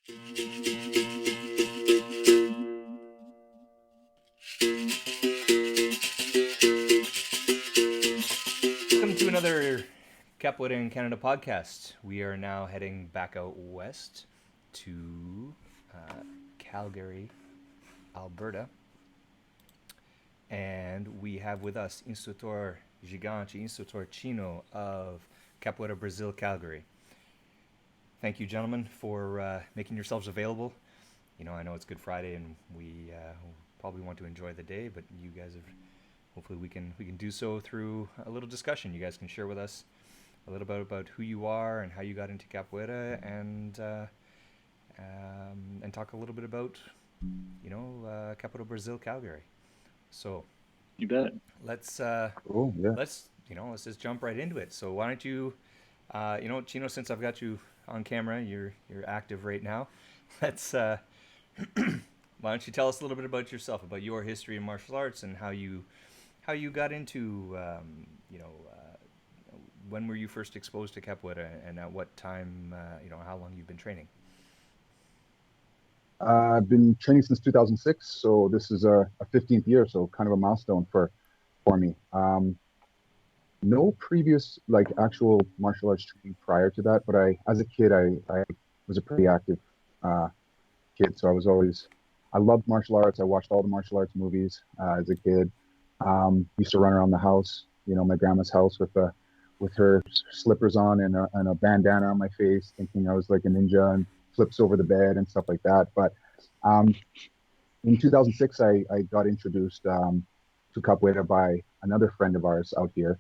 Welcome to another Capoeira in Canada podcast. We are now heading back out west to Calgary, Alberta. And we have with us Instrutor Gigante, Instrutor Chino of Capoeira Brazil, Calgary. Thank you, gentlemen, for making yourselves available. You know, I know it's Good Friday and we probably want to enjoy the day, but you guys have, hopefully we can do so through a little discussion. You guys can share with us a little bit about who you are and how you got into capoeira, and talk a little bit about, Capoeira Brazil, Calgary. So You bet. let's Cool. Yeah. let's just jump right into it. So why don't you, Chino, since I've got you on camera, you're active right now. Let's why don't you tell us a little bit about yourself, about your history in martial arts, and how you got into, when were you first exposed to capoeira, and at what time, how long you've been training? I've been training since 2006, so this is a 15th year, so kind of a milestone for me. No previous like actual martial arts training prior to that, but as a kid, I was a pretty active kid, so I loved martial arts. I watched all the martial arts movies as a kid. Used to run around the house, my grandma's house with her slippers on and a bandana on my face, thinking I was like a ninja, and flips over the bed and stuff like that. But in 2006, I got introduced to capoeira by another friend of ours out here,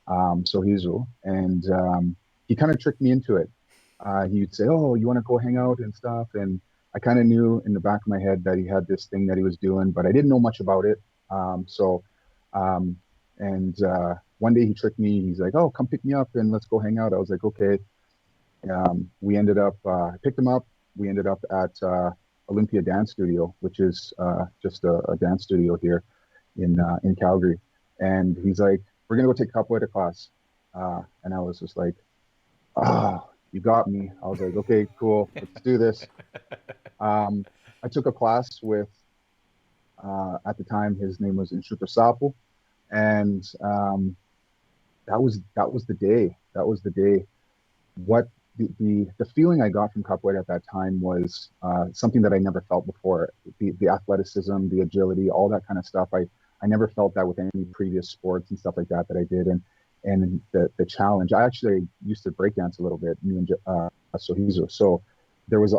Sohizo, and he kind of tricked me into it. He would say, "Oh, you want to go hang out and stuff?" And I kind of knew in the back of my head that he had this thing that he was doing, but I didn't know much about it. One day he tricked me. He's like, "Oh, come pick me up and let's go hang out." I was like, "Okay." We ended up, I picked him up. We ended up at Olympia Dance Studio, which is just a dance studio here in Calgary. And he's like, "We're gonna go take capoeira class." And I was just like, "Ah, you got me." I was like, "Okay, cool, let's do this." I took a class with, at the time, his name was Instrutor Sapo, and that was the day. That was the day. What the feeling I got from capoeira at that time was something that I never felt before. The athleticism, the agility, all that kind of stuff. I never felt that with any previous sports and stuff like that I did, and the challenge. I actually used to breakdance a little bit, me and Sohizo. So there was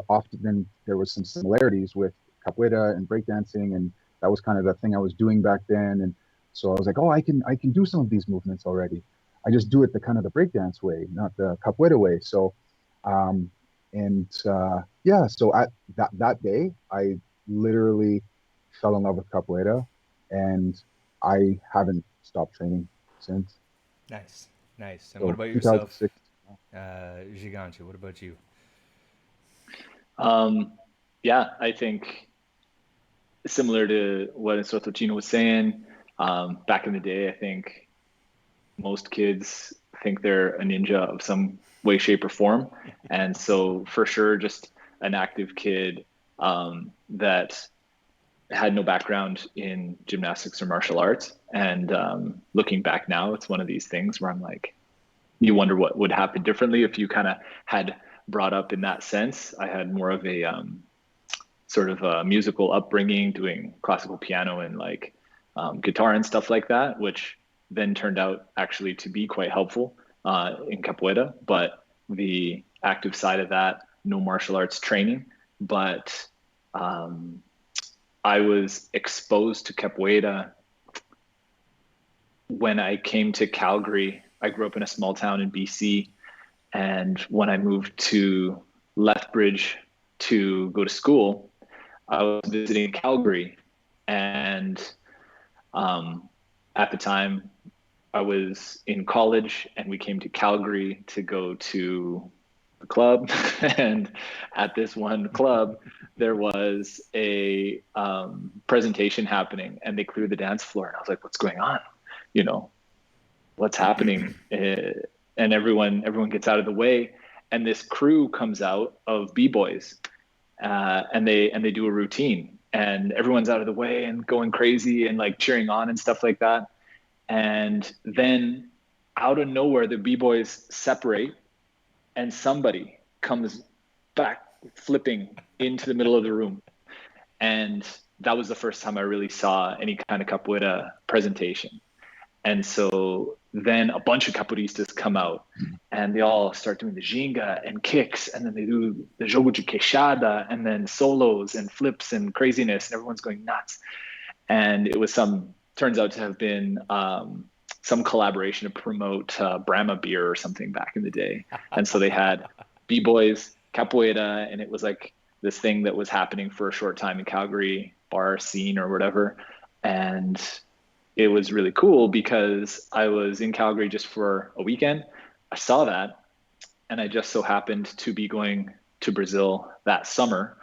some similarities with capoeira and breakdancing, and that was kind of the thing I was doing back then. And so I was like, "Oh, I can do some of these movements already. I just do it the kind of the breakdance way, not the capoeira way." So um, yeah, so at that day, I literally fell in love with capoeira, and I haven't stopped training since. Nice, nice. And what So about yourself, 2006. Gigante? What about you? Yeah, I think similar to what Sotocino was saying, back in the day, I think most kids think they're a ninja of some way, shape, or form. And so for sure, just an active kid that had no background in gymnastics or martial arts. And looking back now, it's one of these things where I'm like, you wonder what would happen differently if you kind of had brought up in that sense. I had more of a sort of a musical upbringing, doing classical piano and like guitar and stuff like that, which then turned out actually to be quite helpful in capoeira. But the active side of that, no martial arts training, but I was exposed to capoeira when I came to Calgary. I grew up in a small town in BC, and when I moved to Lethbridge to go to school, I was visiting Calgary, and at the time I was in college, and we came to Calgary to go to the club. And at this one club, there was a presentation happening, and they cleared the dance floor. And I was like, "What's going on? You know, what's happening?" And everyone gets out of the way, and this crew comes out of b-boys, and they do a routine, and everyone's out of the way and going crazy and like cheering on and stuff like that. And then out of nowhere, the b-boys separate, and somebody comes back flipping into the middle of the room. And that was the first time I really saw any kind of capoeira presentation. And so then a bunch of capoeiristas come out, and they all start doing the ginga and kicks, and then they do the jogo de queixada, and then solos and flips and craziness, and everyone's going nuts. And it was turns out to have been some collaboration to promote Brahma beer or something back in the day. And so they had b-boys, capoeira, and it was like this thing that was happening for a short time in Calgary bar scene or whatever. And it was really cool because I was in Calgary just for a weekend. I saw that, and I just so happened to be going to Brazil that summer.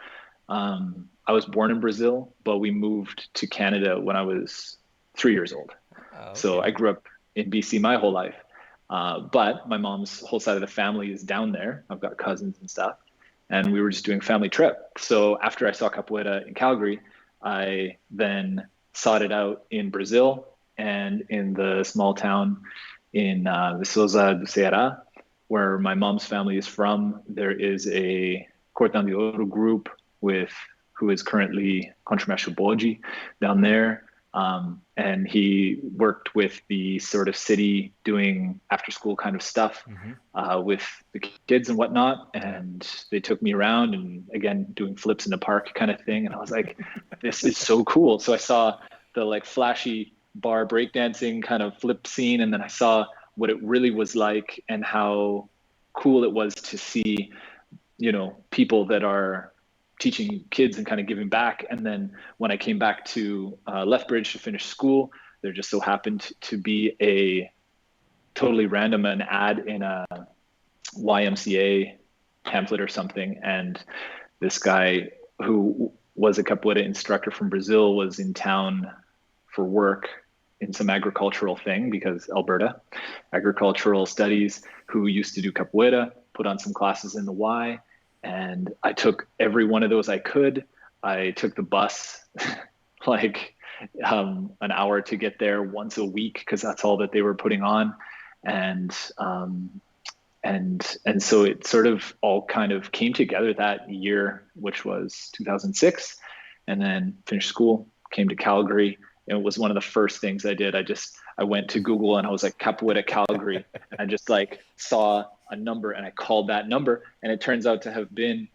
I was born in Brazil, but we moved to Canada when I was 3 years old. Oh, okay. So I grew up in BC my whole life. But my mom's whole side of the family is down there. I've got cousins and stuff. And we were just doing a family trip. So after I saw capoeira in Calgary, I then sought it out in Brazil, and in the small town in Viçosa do Ceará, where my mom's family is from. There is a Cordão de Ouro group who is currently Contramaestre Boji down there. And he worked with the sort of city doing after school kind of stuff with the kids and whatnot. And they took me around, and again, doing flips in the park kind of thing. And I was like, this is so cool. So I saw the like flashy bar breakdancing kind of flip scene. And then I saw what it really was like and how cool it was to see, people that are teaching kids and kind of giving back. And then when I came back to Lethbridge to finish school, there just so happened to be a totally random an ad in a YMCA pamphlet or something. And this guy who was a capoeira instructor from Brazil was in town for work in some agricultural thing, because Alberta, agricultural studies, who used to do capoeira, put on some classes in the Y. And I took every one of those I could. I took the bus like an hour to get there once a week, because that's all that they were putting on. And so it sort of all kind of came together that year, which was 2006, and then finished school, came to Calgary. And it was one of the first things I did. I went to Google and I was like, Capoeira Calgary. I just like saw a number and I called that number, and it turns out to have been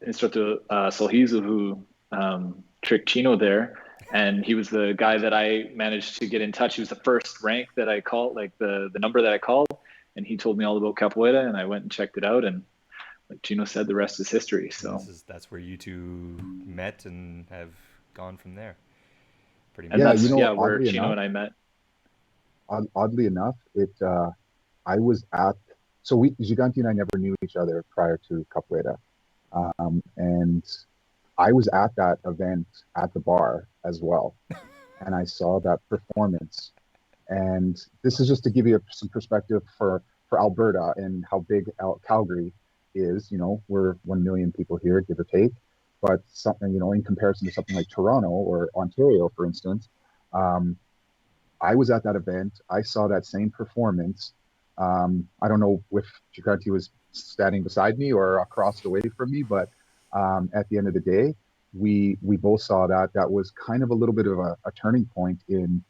Instructor Sorriso who tricked Chino there. And he was the guy that I managed to get in touch. He was the first rank that I called, like the number that I called. And he told me all about Capoeira, and I went and checked it out. And like Chino said, the rest is history. So that's where you two met and have gone from there, pretty much. And Yeah, that's where oddly Chino enough, and I met. oddly enough, I was so Gigante and I never knew each other prior to Capoeira. And I was at that event at the bar as well. And I saw that performance. And this is just to give you some perspective for Alberta and how big Calgary is. We're 1 million people here, give or take. But something, in comparison to something like Toronto or Ontario, for instance, I was at that event. I saw that same performance. I don't know if Gigante was standing beside me or across the way from me, but at the end of the day, we both saw that was kind of a little bit of a turning point in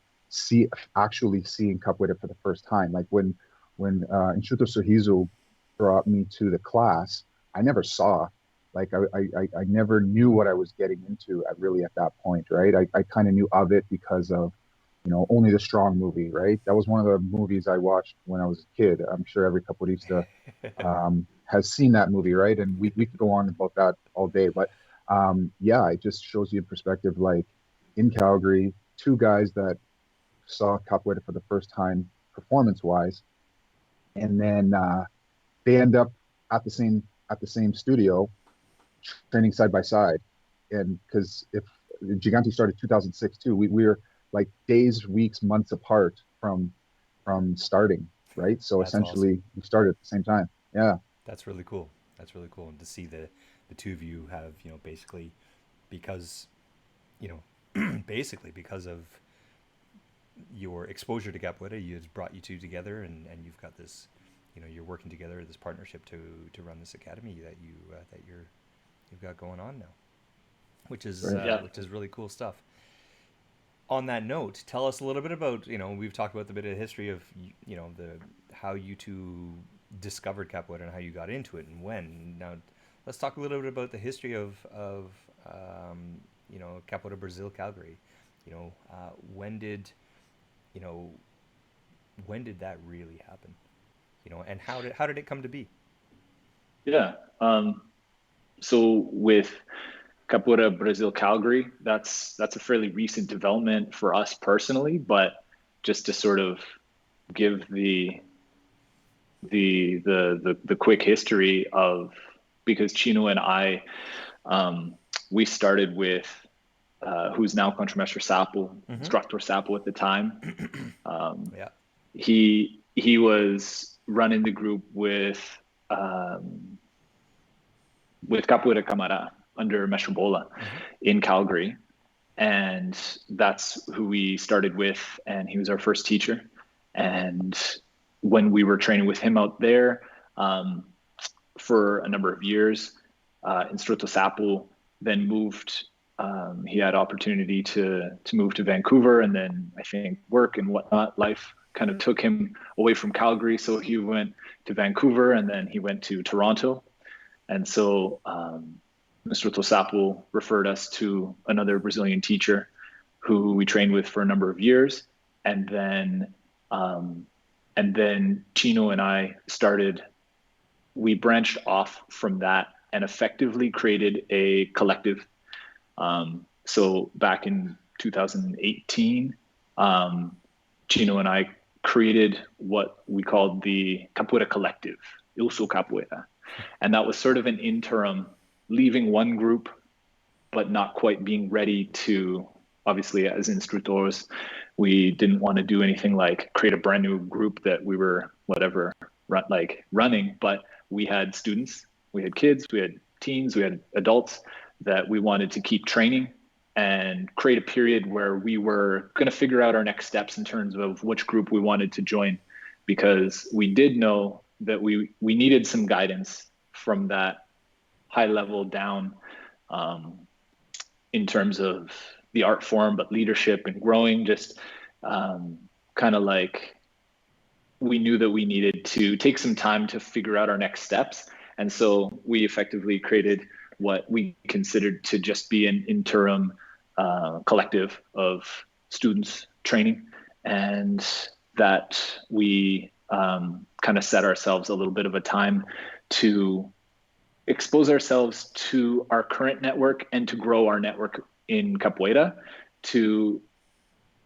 actually seeing Capoeira for the first time. Like when Instrutor Sorriso brought me to the class, I never saw. Like I never knew what I was getting into at that point, right? I kind of knew of it because of Only the Strong movie, right? That was one of the movies I watched when I was a kid. I'm sure every capoeirista has seen that movie, right? And we could go on about that all day. But yeah, it just shows you in perspective, like in Calgary, two guys that saw Capoeira for the first time performance-wise, and then they end up at the same studio training side by side. And because if Gigante started 2006 too, we were like days, weeks, months apart from starting, right? So That's essentially awesome. we started at the same time. Yeah. That's really cool. That's really cool. And to see the two of you have, basically because, you basically because of your exposure to capoeira, it's brought you two together, and you've got this, you're working together, this partnership to run this academy you've got going on now, which is Right. Yeah. which is really cool stuff. On that note, tell us a little bit about, we've talked about the bit of history of, the how you two discovered capoeira and how you got into it and when. Now, let's talk a little bit about the history of Capoeira Brazil, Calgary. When did, you know, when did that really happen? And how did it come to be? Yeah. So with Capoeira Brazil Calgary, that's a fairly recent development for us personally, but just to sort of give the quick history of, because Chino and I, we started with who's now Contramestre Sapo, Instructor Sapo at the time. Yeah. He was running the group with Capoeira Camara under Mestre Bola in Calgary. And that's who we started with. And he was our first teacher. And when we were training with him out there for a number of years, Instrutor Sapo then moved. He had opportunity to move to Vancouver, and then I think work and whatnot, life kind of took him away from Calgary. So he went to Vancouver, and then he went to Toronto. And so Mr. Tosapo referred us to another Brazilian teacher who we trained with for a number of years. And then Chino and I we branched off from that and effectively created a collective. So back in 2018, Chino and I created what we called the Capoeira Collective, Eu Sou Capoeira. And that was sort of an interim, leaving one group, but not quite being ready to, obviously as instructors, we didn't want to do anything like create a brand new group that we were running, but we had students, we had kids, we had teens, we had adults that we wanted to keep training and create a period where we were going to figure out our next steps in terms of which group we wanted to join, because we did know that we needed some guidance from that high level down in terms of the art form, but leadership and growing, just kind of like we knew that we needed to take some time to figure out our next steps. And so we effectively created what we considered to just be an interim collective of students training, and that we kind of set ourselves a little bit of a time to expose ourselves to our current network and to grow our network in Capoeira, to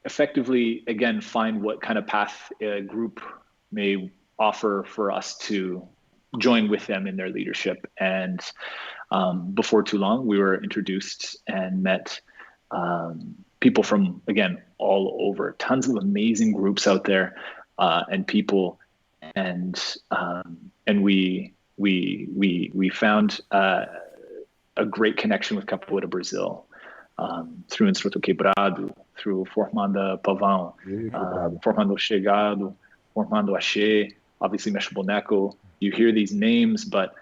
effectively, again, find what kind of path a group may offer for us to join with them in their leadership. And before too long, we were introduced and met people from, again, all over, tons of amazing groups out there and people. And we found a great connection with Capoeira Brazil through Instrutor Quebrado, through Formando Pavão, Formando Chegado, Formando Axé, obviously Mestre Boneco. You hear these names, but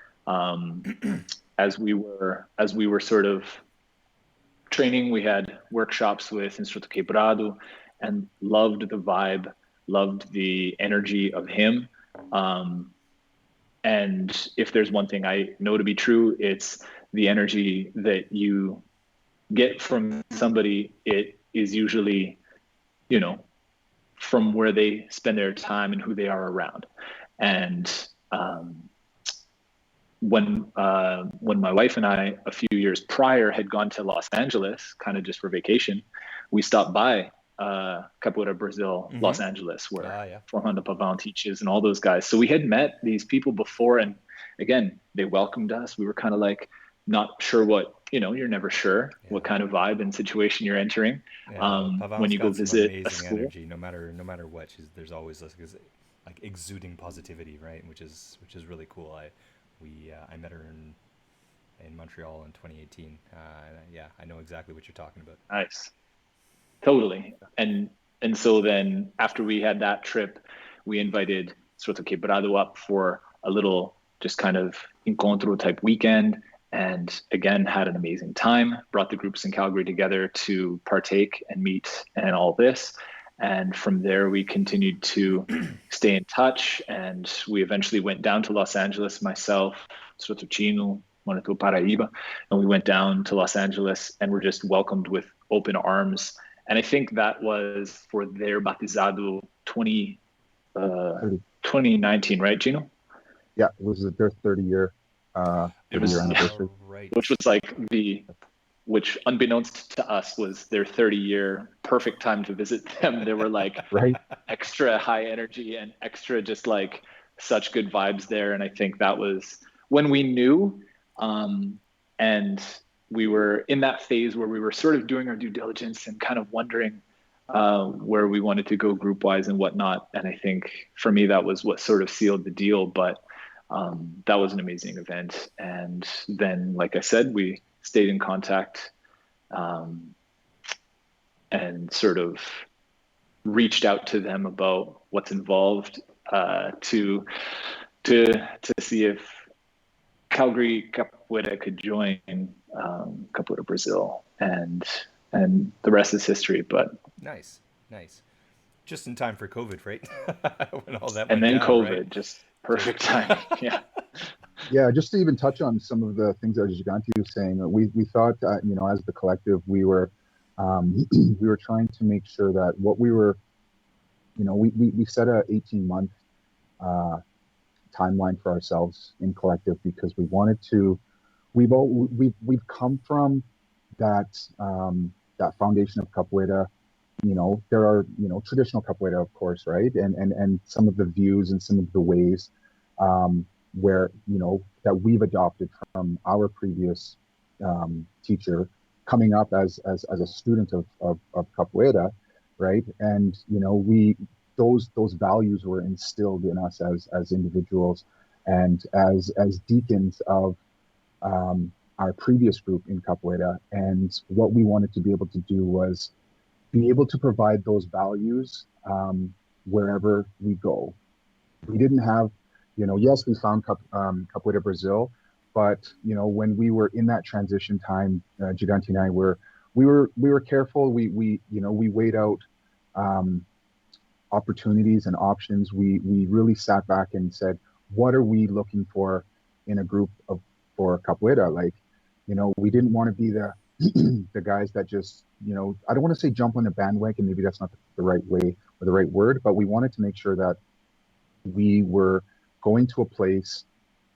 as we were sort of training, we had workshops with Instrutor Quebrado and loved the vibe, loved the energy of him. And if there's one thing I know to be true, it's the energy that you get from somebody. It is usually, from where they spend their time and who they are around. And when my wife and I, a few years prior, had gone to Los Angeles, kind of just for vacation, we stopped by Capoeira Brazil, Los Angeles, where Formando Pavão teaches and all those guys. So we had met these people before, and again, they welcomed us. We were kind of like not sure what, you're never sure what kind of vibe and situation you're entering when you go visit a school. Energy, no matter what. There's always like exuding positivity, right? Which is really cool. I met her in Montreal in 2018. Yeah, I know exactly what you're talking about. Nice. Totally. And so then after we had that trip, we invited Soto Quebrado up for a little just kind of encontro type weekend, and again had an amazing time. Brought the groups in Calgary together to partake and meet and all this. And from there we continued to stay in touch, and we eventually went down to Los Angeles, myself, Soto Chino, Monato Paraíba, and we went down to Los Angeles and were just welcomed with open arms. And I think that was for their Batizado 2019, right, Gino? Yeah, it was their 30-year It was, anniversary. Right. which was like which unbeknownst to us was their 30-year perfect time to visit them. There were like Right. extra high energy and extra just like such good vibes there. And I think that was when we knew, and we were in that phase where we were sort of doing our due diligence and kind of wondering where we wanted to go group wise and whatnot. And I think for me, that was what sort of sealed the deal. But that was an amazing event. And then, like I said, we stayed in contact and sort of reached out to them about what's involved to see if Calgary Capoeira could join Capoeira Brazil, and the rest is history. But Nice. Just in time for COVID, right? When all that and went then down, COVID, right? just perfect timing. Yeah. Yeah, just to even touch on some of the things that Gigante was saying, we thought that, as the collective, we were we were trying to make sure that what we were, we set a 18-month timeline for ourselves in collective, because we wanted to, we've come from that that foundation of capoeira. There are, traditional capoeira, of course, right, and some of the views and some of the ways where that we've adopted from our previous teacher, coming up as a student of capoeira, right? And we those values were instilled in us as individuals and as deacons of our previous group in capoeira. And what we wanted to be able to do was be able to provide those values wherever we go. We didn't have, yes, we found Capoeira Brazil, but when we were in that transition time, Gigante and I we were careful. We weighed out opportunities and options. We really sat back and said, what are we looking for in a group for capoeira? Like, we didn't want to be the the guys that just, I don't want to say jump on the bandwagon. Maybe that's not the right way or the right word, but we wanted to make sure that we were going to a place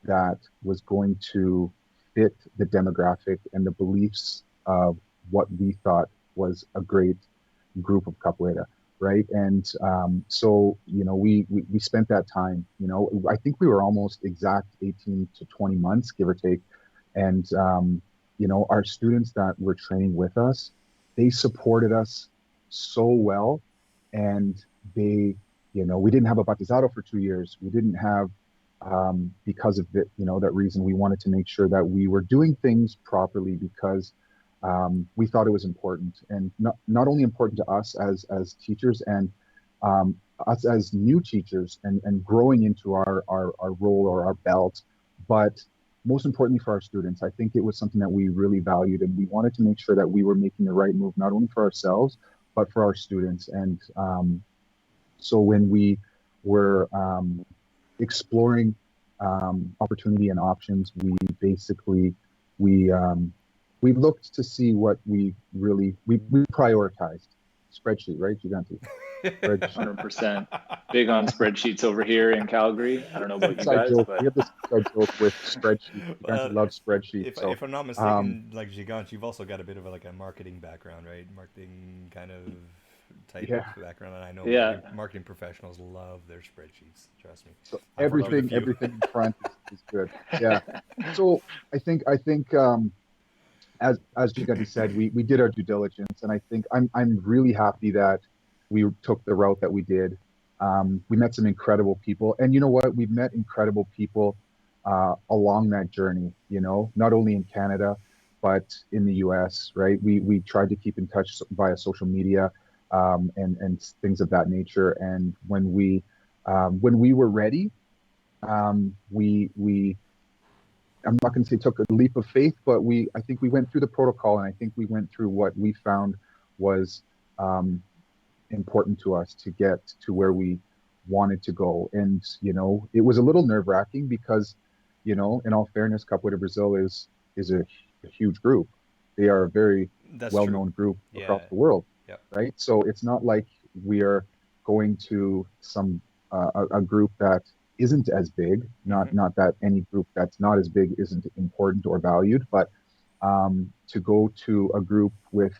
that was going to fit the demographic and the beliefs of what we thought was a great group of capoeira, right? And so we spent that time. I think we were almost exact 18 to 20 months, give or take, and our students that were training with us, they supported us so well, and they, we didn't have a batizado for 2 years. We didn't have, because of that reason, we wanted to make sure that we were doing things properly, because we thought it was important, and not only important to us as teachers and us as new teachers and growing into our role or our belt, but most importantly for our students. I think it was something that we really valued, and we wanted to make sure that we were making the right move, not only for ourselves, but for our students. And so when we were exploring opportunity and options, we basically, we looked to see what we prioritized. Spreadsheet, right, Gigante? 100%. Big on spreadsheets over here in Calgary. I don't know about you guys, but We have this side joke with spreadsheets. Gigante loves spreadsheets. If I'm not mistaken, like Gigante, you've also got a bit of a marketing background, right? Marketing kind of type of background, and I know marketing professionals love their spreadsheets. Trust me. So everything in front is good. Yeah. So I think as Gigante said, we did our due diligence, and I think I'm really happy that we took the route that we did. We met some incredible people, and you know what? We've met incredible people along that journey. Not only in Canada, but in the U.S. Right? We tried to keep in touch via social media, and things of that nature. And when we were ready, we I'm not going to say took a leap of faith, but I think we went through the protocol, and I think we went through what we found was um, important to us to get to where we wanted to go. And it was a little nerve-wracking because, in all fairness, Capoeira Brazil is a huge group. They are a very That's true. well-known group across Yeah. the world, Yep. right? So it's not like we are going to some a group that isn't as big. Mm-hmm. Not that any group that's not as big isn't important or valued, but to go to a group with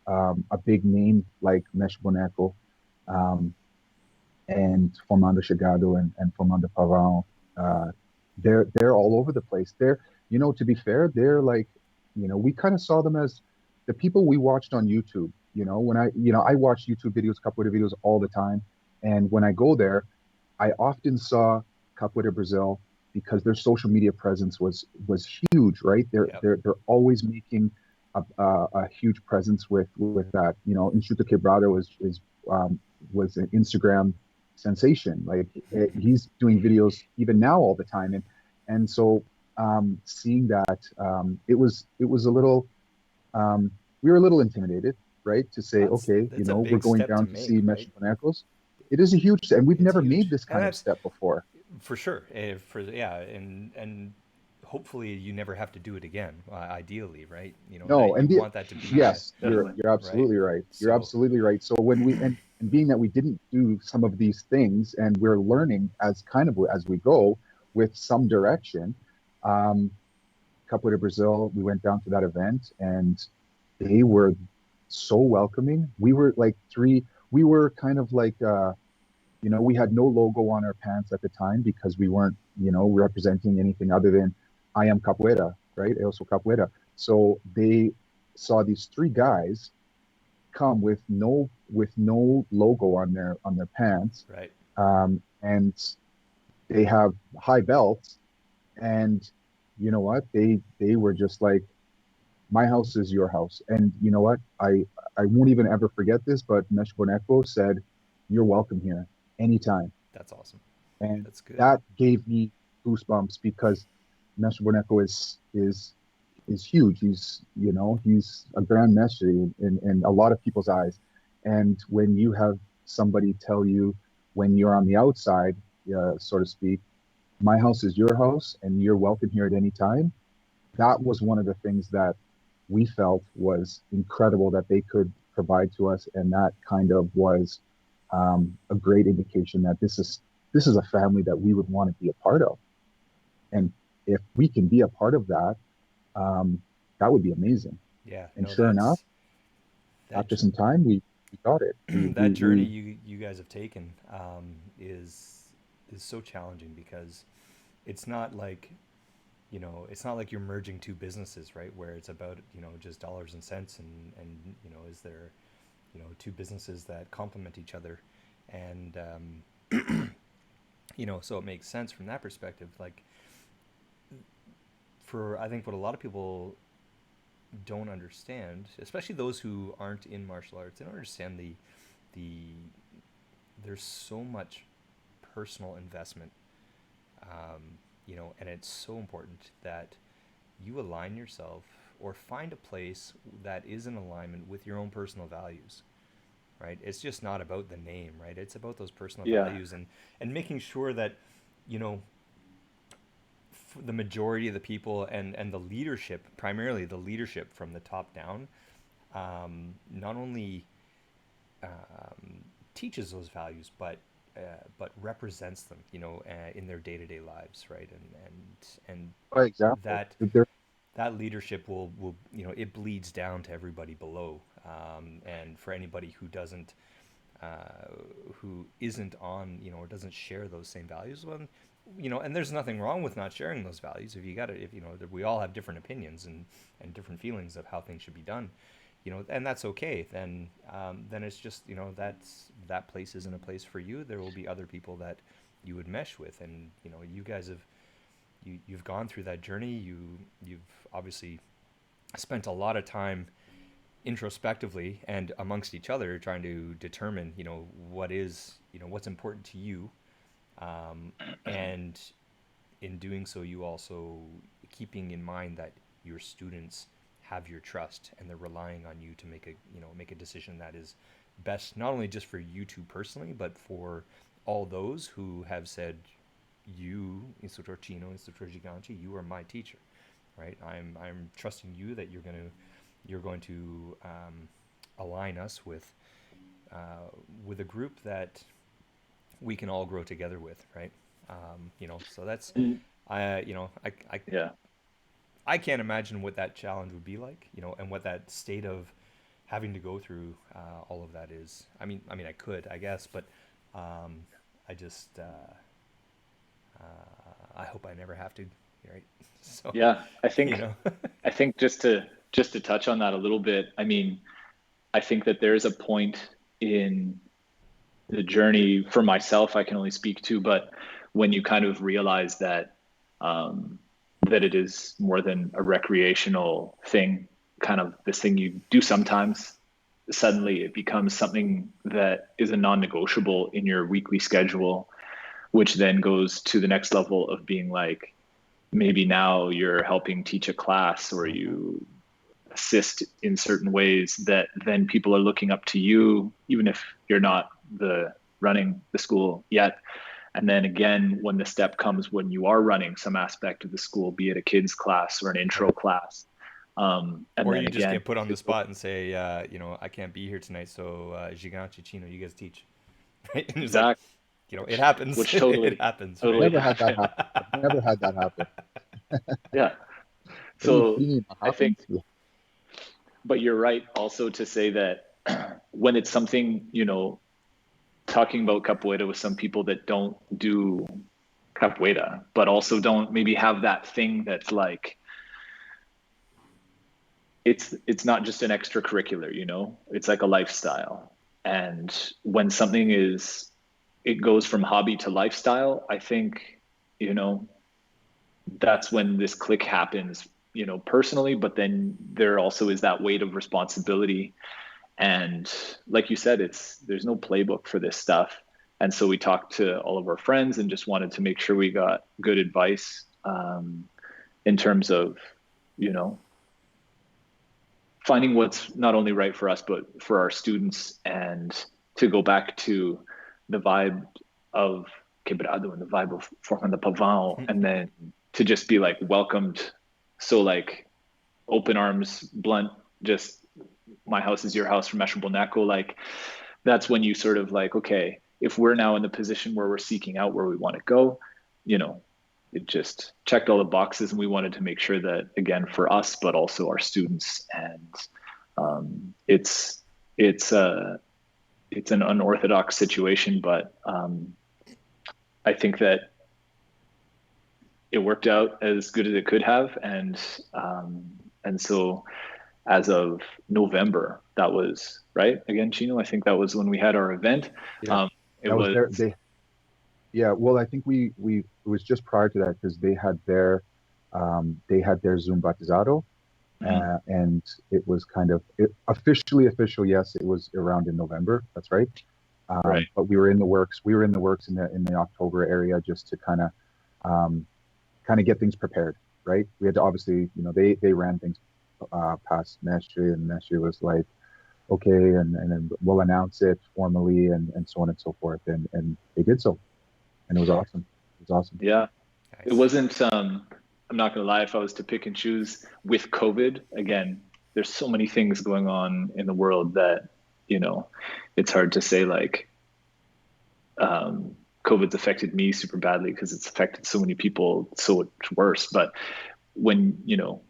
a big name like Mesh Boneco, um, and Formando Chegado and Formando Pavão, they're all over the place. To be fair, they're like, we kind of saw them as the people we watched on YouTube. I watch YouTube videos, capoeira videos all the time, and when I go there, I often saw Capoeira Brazil because their social media presence was huge, right? Yep. They're always making a huge presence with that. Instrutor Quebrada was an Instagram sensation. Like he's doing videos even now all the time, and so seeing that, it was a little, we were a little intimidated, right? To say, okay, That's a we're big going step to down to see make, right? Mesh Bonecos. It is a huge, and we've It's never huge, made this and kind of that's step before. for sure. And hopefully you never have to do it again. Ideally, right? No, That you and want that to be yes, you're Definitely. you're right. absolutely right. You're So absolutely right. So when and being that we didn't do some of these things, and we're learning as kind of as we go with some direction, um, Capoeira Brazil, we went down to that event, and they were so welcoming. We were kind of like, we had no logo on our pants at the time because we weren't, representing anything other than I am Capoeira, right? Eu sou Capoeira. So they saw these three guys come with no logo on their pants, right. and they have high belts, and you know what? They were just like, my house is your house. And you know what? I won't even ever forget this, but Mesh Boneco said, "You're welcome here anytime." That's awesome. And That's good. that gave me goosebumps because Mesh Boneco is huge. He's a grand mestre in a lot of people's eyes. And when you have somebody tell you when you're on the outside, so to speak, my house is your house and you're welcome here at any time, that was one of the things that we felt was incredible that they could provide to us, and that kind of was a great indication that this is a family that we would want to be a part of, and if we can be a part of that, um, that would be amazing. Yeah. And No, sure enough, that after some time, we got it. that journey you guys have taken is so challenging because it's not like it's not like you're merging two businesses, right? Where it's about just dollars and cents, and is there two businesses that complement each other, and so it makes sense from that perspective. Like for I think what a lot of people don't understand, especially those who aren't in martial arts, they don't understand the there's so much personal investment, and it's so important that you align yourself or find a place that is in alignment with your own personal values, right? It's just not about the name, right? It's about those personal Yeah. values, and making sure that you know the majority of the people and the leadership, primarily the leadership from the top down, not only teaches those values, but represents them, in their day to day lives, right? And For example, that there, that leadership will it bleeds down to everybody below, and for anybody who doesn't who isn't on or doesn't share those same values, well, and there's nothing wrong with not sharing those values. If you got it, if we all have different opinions and different feelings of how things should be done, and that's okay. Then it's just that place isn't a place for you. There will be other people that you would mesh with, and you guys have you've gone through that journey. You've obviously spent a lot of time introspectively and amongst each other trying to determine, what's important to you. And in doing so, you also keeping in mind that your students have your trust and they're relying on you to make a decision that is best, not only just for you two personally, but for all those who have said, you, Instrutor Chino, Instrutor Gigante, you are my teacher, right? I'm trusting you that you're going to align us with a group that we can all grow together with, right? So that's Mm. I you know I Yeah. I can't imagine what that challenge would be like, and what that state of having to go through all of that is. I could, I guess, but I just I hope I never have to, right? So, Yeah. I you think know, I think just to touch on that a little bit, I mean, I think that there's a point in the journey for myself I can only speak to, but when you kind of realize that um, that it is more than a recreational thing, kind of this thing you do sometimes, suddenly it becomes something that is a non-negotiable in your weekly schedule, which then goes to the next level of being like, maybe now you're helping teach a class or Mhm. you assist in certain ways that then people are looking up to you, even if you're not the running the school yet. And then again, when the step comes when you are running some aspect of the school, be it a kids class or an Right. intro class, and Or then you just again, get put on the spot and say, I can't be here tonight, so Gigante, Chino, you guys teach, right? And it's like, exact, it happens. which it totally, happens, I've right? totally never had that happened. happen. I've never had that happen. Yeah. What do So you mean that I think, happens? Yeah. but you're right also to say that when it's something, talking about capoeira with some people that don't do capoeira, but also don't maybe have that thing that's like it's not just an extracurricular, it's like a lifestyle. And when something it goes from hobby to lifestyle, I think, you know, that's when this click happens, personally, but then there also is that weight of responsibility. And like you said, there's no playbook for this stuff. And so we talked to all of our friends and just wanted to make sure we got good advice in terms of, you know, finding what's not only right for us, but for our students. And to go back to the vibe of quebrado and the vibe of Forma the Pavão, and then to just be like welcomed. So like open arms, blunt, just my house is your house from Metro Boneco. Like that's when you sort of like, okay, if we're now in the position where we're seeking out where we want to go, you know, it just checked all the boxes, and we wanted to make sure that again for us, but also our students. And it's it's an unorthodox situation, but I think that it worked out as good as it could have, and so as of November, that was right again, Chino. I think that was when we had our event. Yeah. Um, it That was was their yeah, well, I think we it was just prior to that because they had their Zoom batizado, mhm, and it was kind of officially official. Yes, it was around in November. That's right. right. But we were in the works. We were in the works in the October area just to um, kind of get things prepared. Right. We had to obviously, they ran things past Mestre, and Mestre was like, okay, and then we'll announce it formally, and so on and so forth, and they did so, and it was awesome. It was awesome. Yeah, it Nice. wasn't. I'm not gonna lie. If I was to pick and choose with COVID, again, there's so many things going on in the world that you know, it's hard to say like COVID's affected me super badly because it's affected so many people so much worse. But when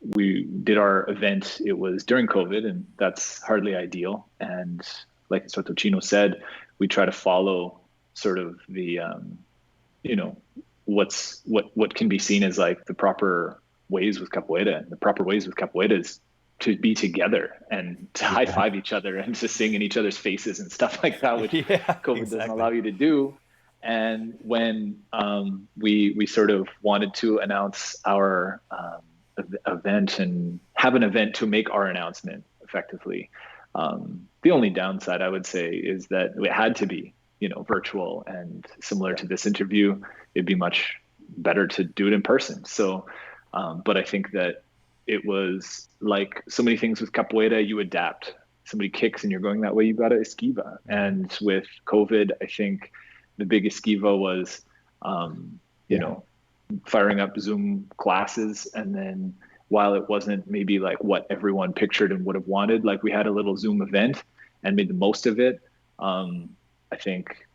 we did our event, it was during COVID, and that's hardly ideal. And like Instructor Chino said, we try to follow sort of the you know what can be seen as like the proper ways with capoeira. And the proper ways with capoeira is to be together and to high Yeah. five each other and to sing in each other's faces and stuff like that, which Yeah, COVID doesn't exactly. allow you to do. And when we sort of wanted to announce our event and have an event to make our announcement effectively, the only downside I would say is that it had to be, virtual, and similar to this interview, it'd be much better to do it in person. So, but I think that it was like so many things with capoeira, you adapt. Somebody kicks and you're going that way, you got to esquiva. And with COVID, I think the big esquiva was, firing up Zoom classes. And then while it wasn't maybe like what everyone pictured and would have wanted, like we had a little Zoom event and made the most of it. I think,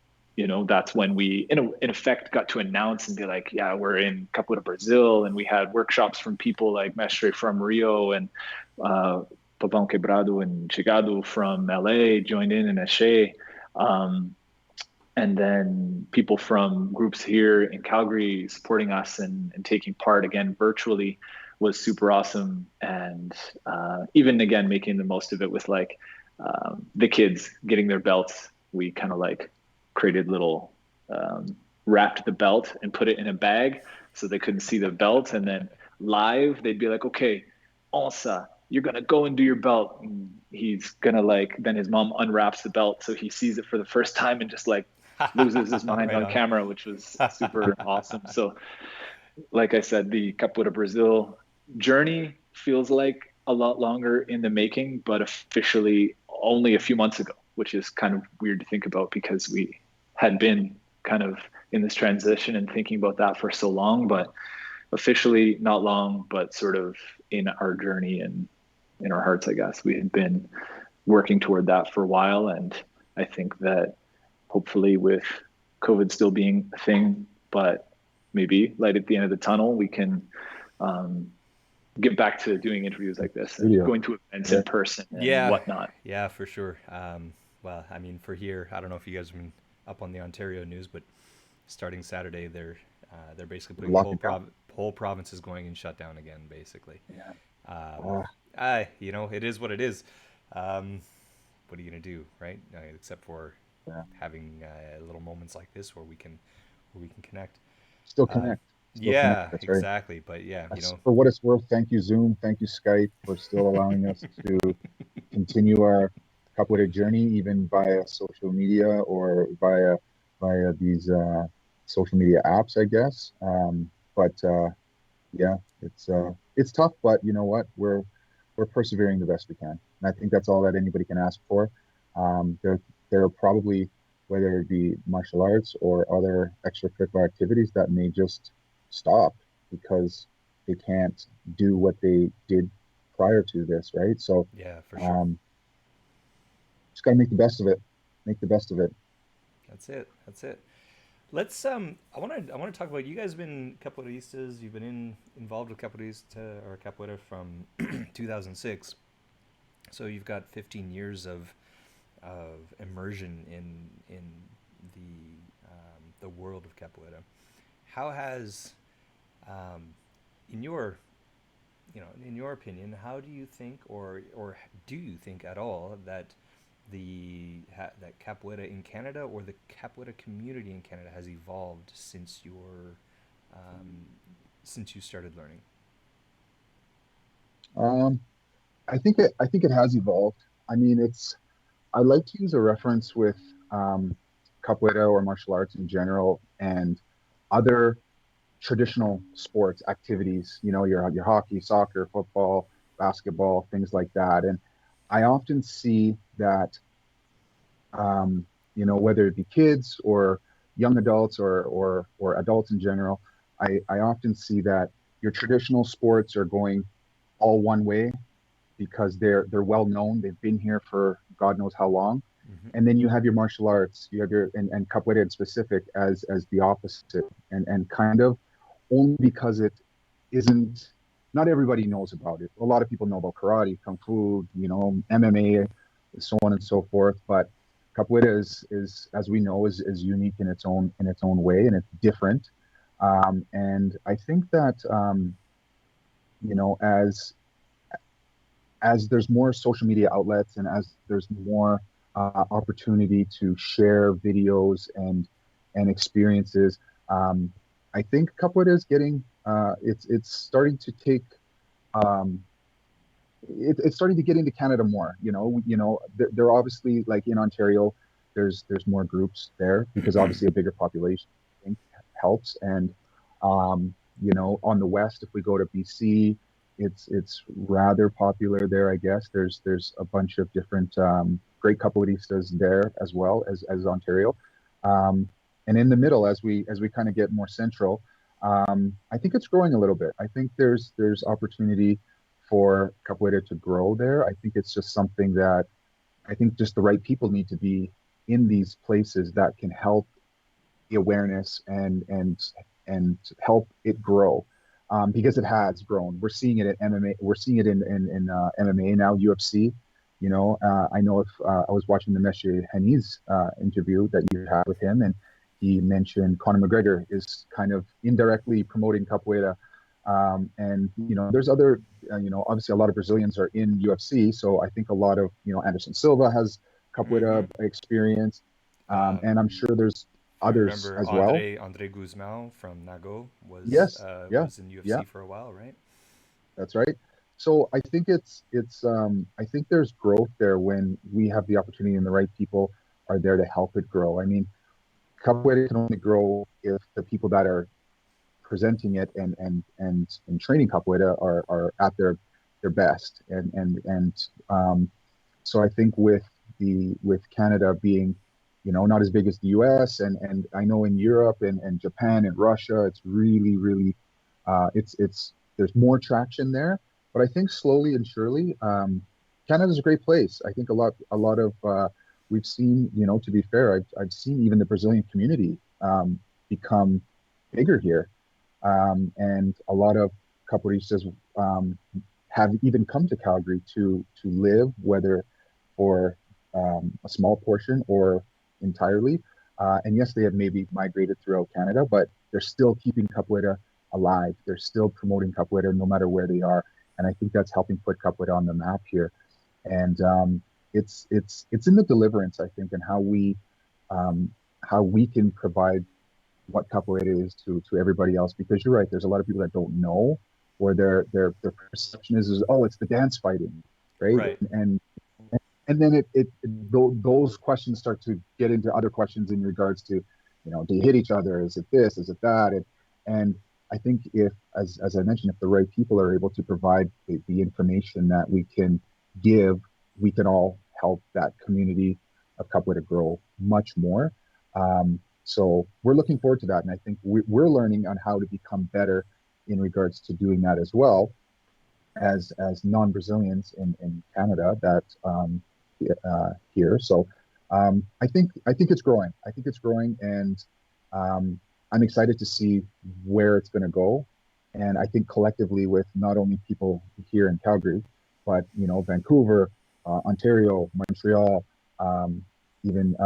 that's when we, in effect, got to announce and be like, yeah, we're in Capoeira Brazil. And we had workshops from people like Mestre from Rio and Pavão Quebrado and Chegado from LA joined in Eshe. And then people from groups here in Calgary supporting us and taking part again virtually was super awesome. And even again, making the most of it with like the kids getting their belts. We kind of like created little, wrapped the belt and put it in a bag so they couldn't see the belt. And then live, they'd be like, okay, Onsa, you're going to go and do your belt. And he's going to then his mom unwraps the belt. So he sees it for the first time and just loses his mind Right on on. camera, which was super awesome. So like I said, the Capoeira Brazil journey feels like a lot longer in the making, but officially only a few months ago, which is kind of weird to think about because we had been kind of in this transition and thinking about that for so long, but officially not long, but sort of in our journey and in our hearts, I guess. We had been working toward that for a while. And I think that hopefully with COVID still being a thing, but maybe light at the end of the tunnel, we can get back to doing interviews like this and going to events in person and whatnot. Yeah, for sure. Well, I mean, for here, I don't know if you guys have been up on the Ontario news, but starting Saturday, they're basically putting the whole province is going in shutdown again, basically. It is what it is. What are you gonna do, right? Except for having little moments like this where we can connect. Still connect. Connect, exactly. Right. But for what it's worth, thank you Zoom, thank you Skype for still allowing us to continue our Capoeira journey, even via social media or via these social media apps, I guess. It's tough, but you know what? We're persevering the best we can, and I think that's all that anybody can ask for. There are probably, whether it be martial arts or other extracurricular activities, that may just stop because they can't do what they did prior to this, right? So for sure. Just gotta make the best of it. Make the best of it. That's it. Let's I want to talk about, you guys have been Capoeiristas. You've been involved with Capoeira from 2006. So you've got 15 years of immersion in the world of Capoeira. How has in your opinion, how do you think, or do you think at all that that Capoeira in Canada, or the Capoeira community in Canada, has evolved since you started learning? I think it has evolved. I mean, I like to use a reference with Capoeira or martial arts in general and other traditional sports activities, your hockey, soccer, football, basketball, things like that. And I often see that, whether it be kids or young adults or adults in general, I often see that your traditional sports are going all one way because they're well known. They've been here for God knows how long. Mm-hmm. And then you have your martial arts, you have and Capoeira in specific as the opposite, and kind of only because it isn't, not everybody knows about it. A lot of people know about karate, kung fu, MMA, so on and so forth. But Capoeira is as we know, is unique in its own way, and it's different. And I think that as there's more social media outlets and as there's more opportunity to share videos and and experiences. I think Capoeira is getting it's starting to take it's starting to get into Canada more. They're obviously, like in Ontario, there's more groups there because obviously a bigger population, I think, helps. And on the west, if we go to BC, it's rather popular there, I guess. There's a bunch of different great capoeiristas there as well as Ontario. And in the middle, as we kind of get more central, I think it's growing a little bit. I think there's opportunity for capoeira to grow there. I think it's just something that I think just the right people need to be in these places that can help the awareness and help it grow, because it has grown. We're seeing it at MMA. We're seeing it in MMA now, UFC. I know if I was watching the Messier Heniz interview that you had with him, and he mentioned Conor McGregor is kind of indirectly promoting capoeira. And there's other, obviously a lot of Brazilians are in UFC, so I think a lot of Anderson Silva has capoeira experience, and I'm sure there's others Remember as well. Andre Guzmão from Nago Yes, yeah, was in UFC yeah, for a while, right? that's right. So I think I think there's growth there when we have the opportunity and the right people are there to help it grow. I mean, capoeira can only grow if the people that are presenting it and training capoeira are at their best. So I think with Canada being not as big as the US, and I know in Europe and Japan and Russia it's really it's there's more traction there. But I think slowly and surely, Canada's a great place. I think a lot of we've seen, to be fair, I've seen even the Brazilian community become bigger here. And a lot of capoeiristas have even come to Calgary to live, whether for a small portion or entirely. And yes, they have maybe migrated throughout Canada, but they're still keeping capoeira alive. They're still promoting capoeira no matter where they are. And I think that's helping put capoeira on the map here. And it's in the deliverance, I think, and how we can provide what capoeira is to everybody else, because you're right, there's a lot of people that don't know, or their perception is oh, it's the dance fighting, right? And then those questions start to get into other questions in regards to, do you hit each other, is it this, is it that? And I think if, as I mentioned, if the right people are able to provide the information that we can give, we can all help that community of capoeira grow much more. So we're looking forward to that. And I think we're learning on how to become better in regards to doing that as well as non-Brazilians in Canada that here. So I think it's growing. I think it's growing, and I'm excited to see where it's going to go. And I think collectively with not only people here in Calgary, but Vancouver, Ontario, Montreal, even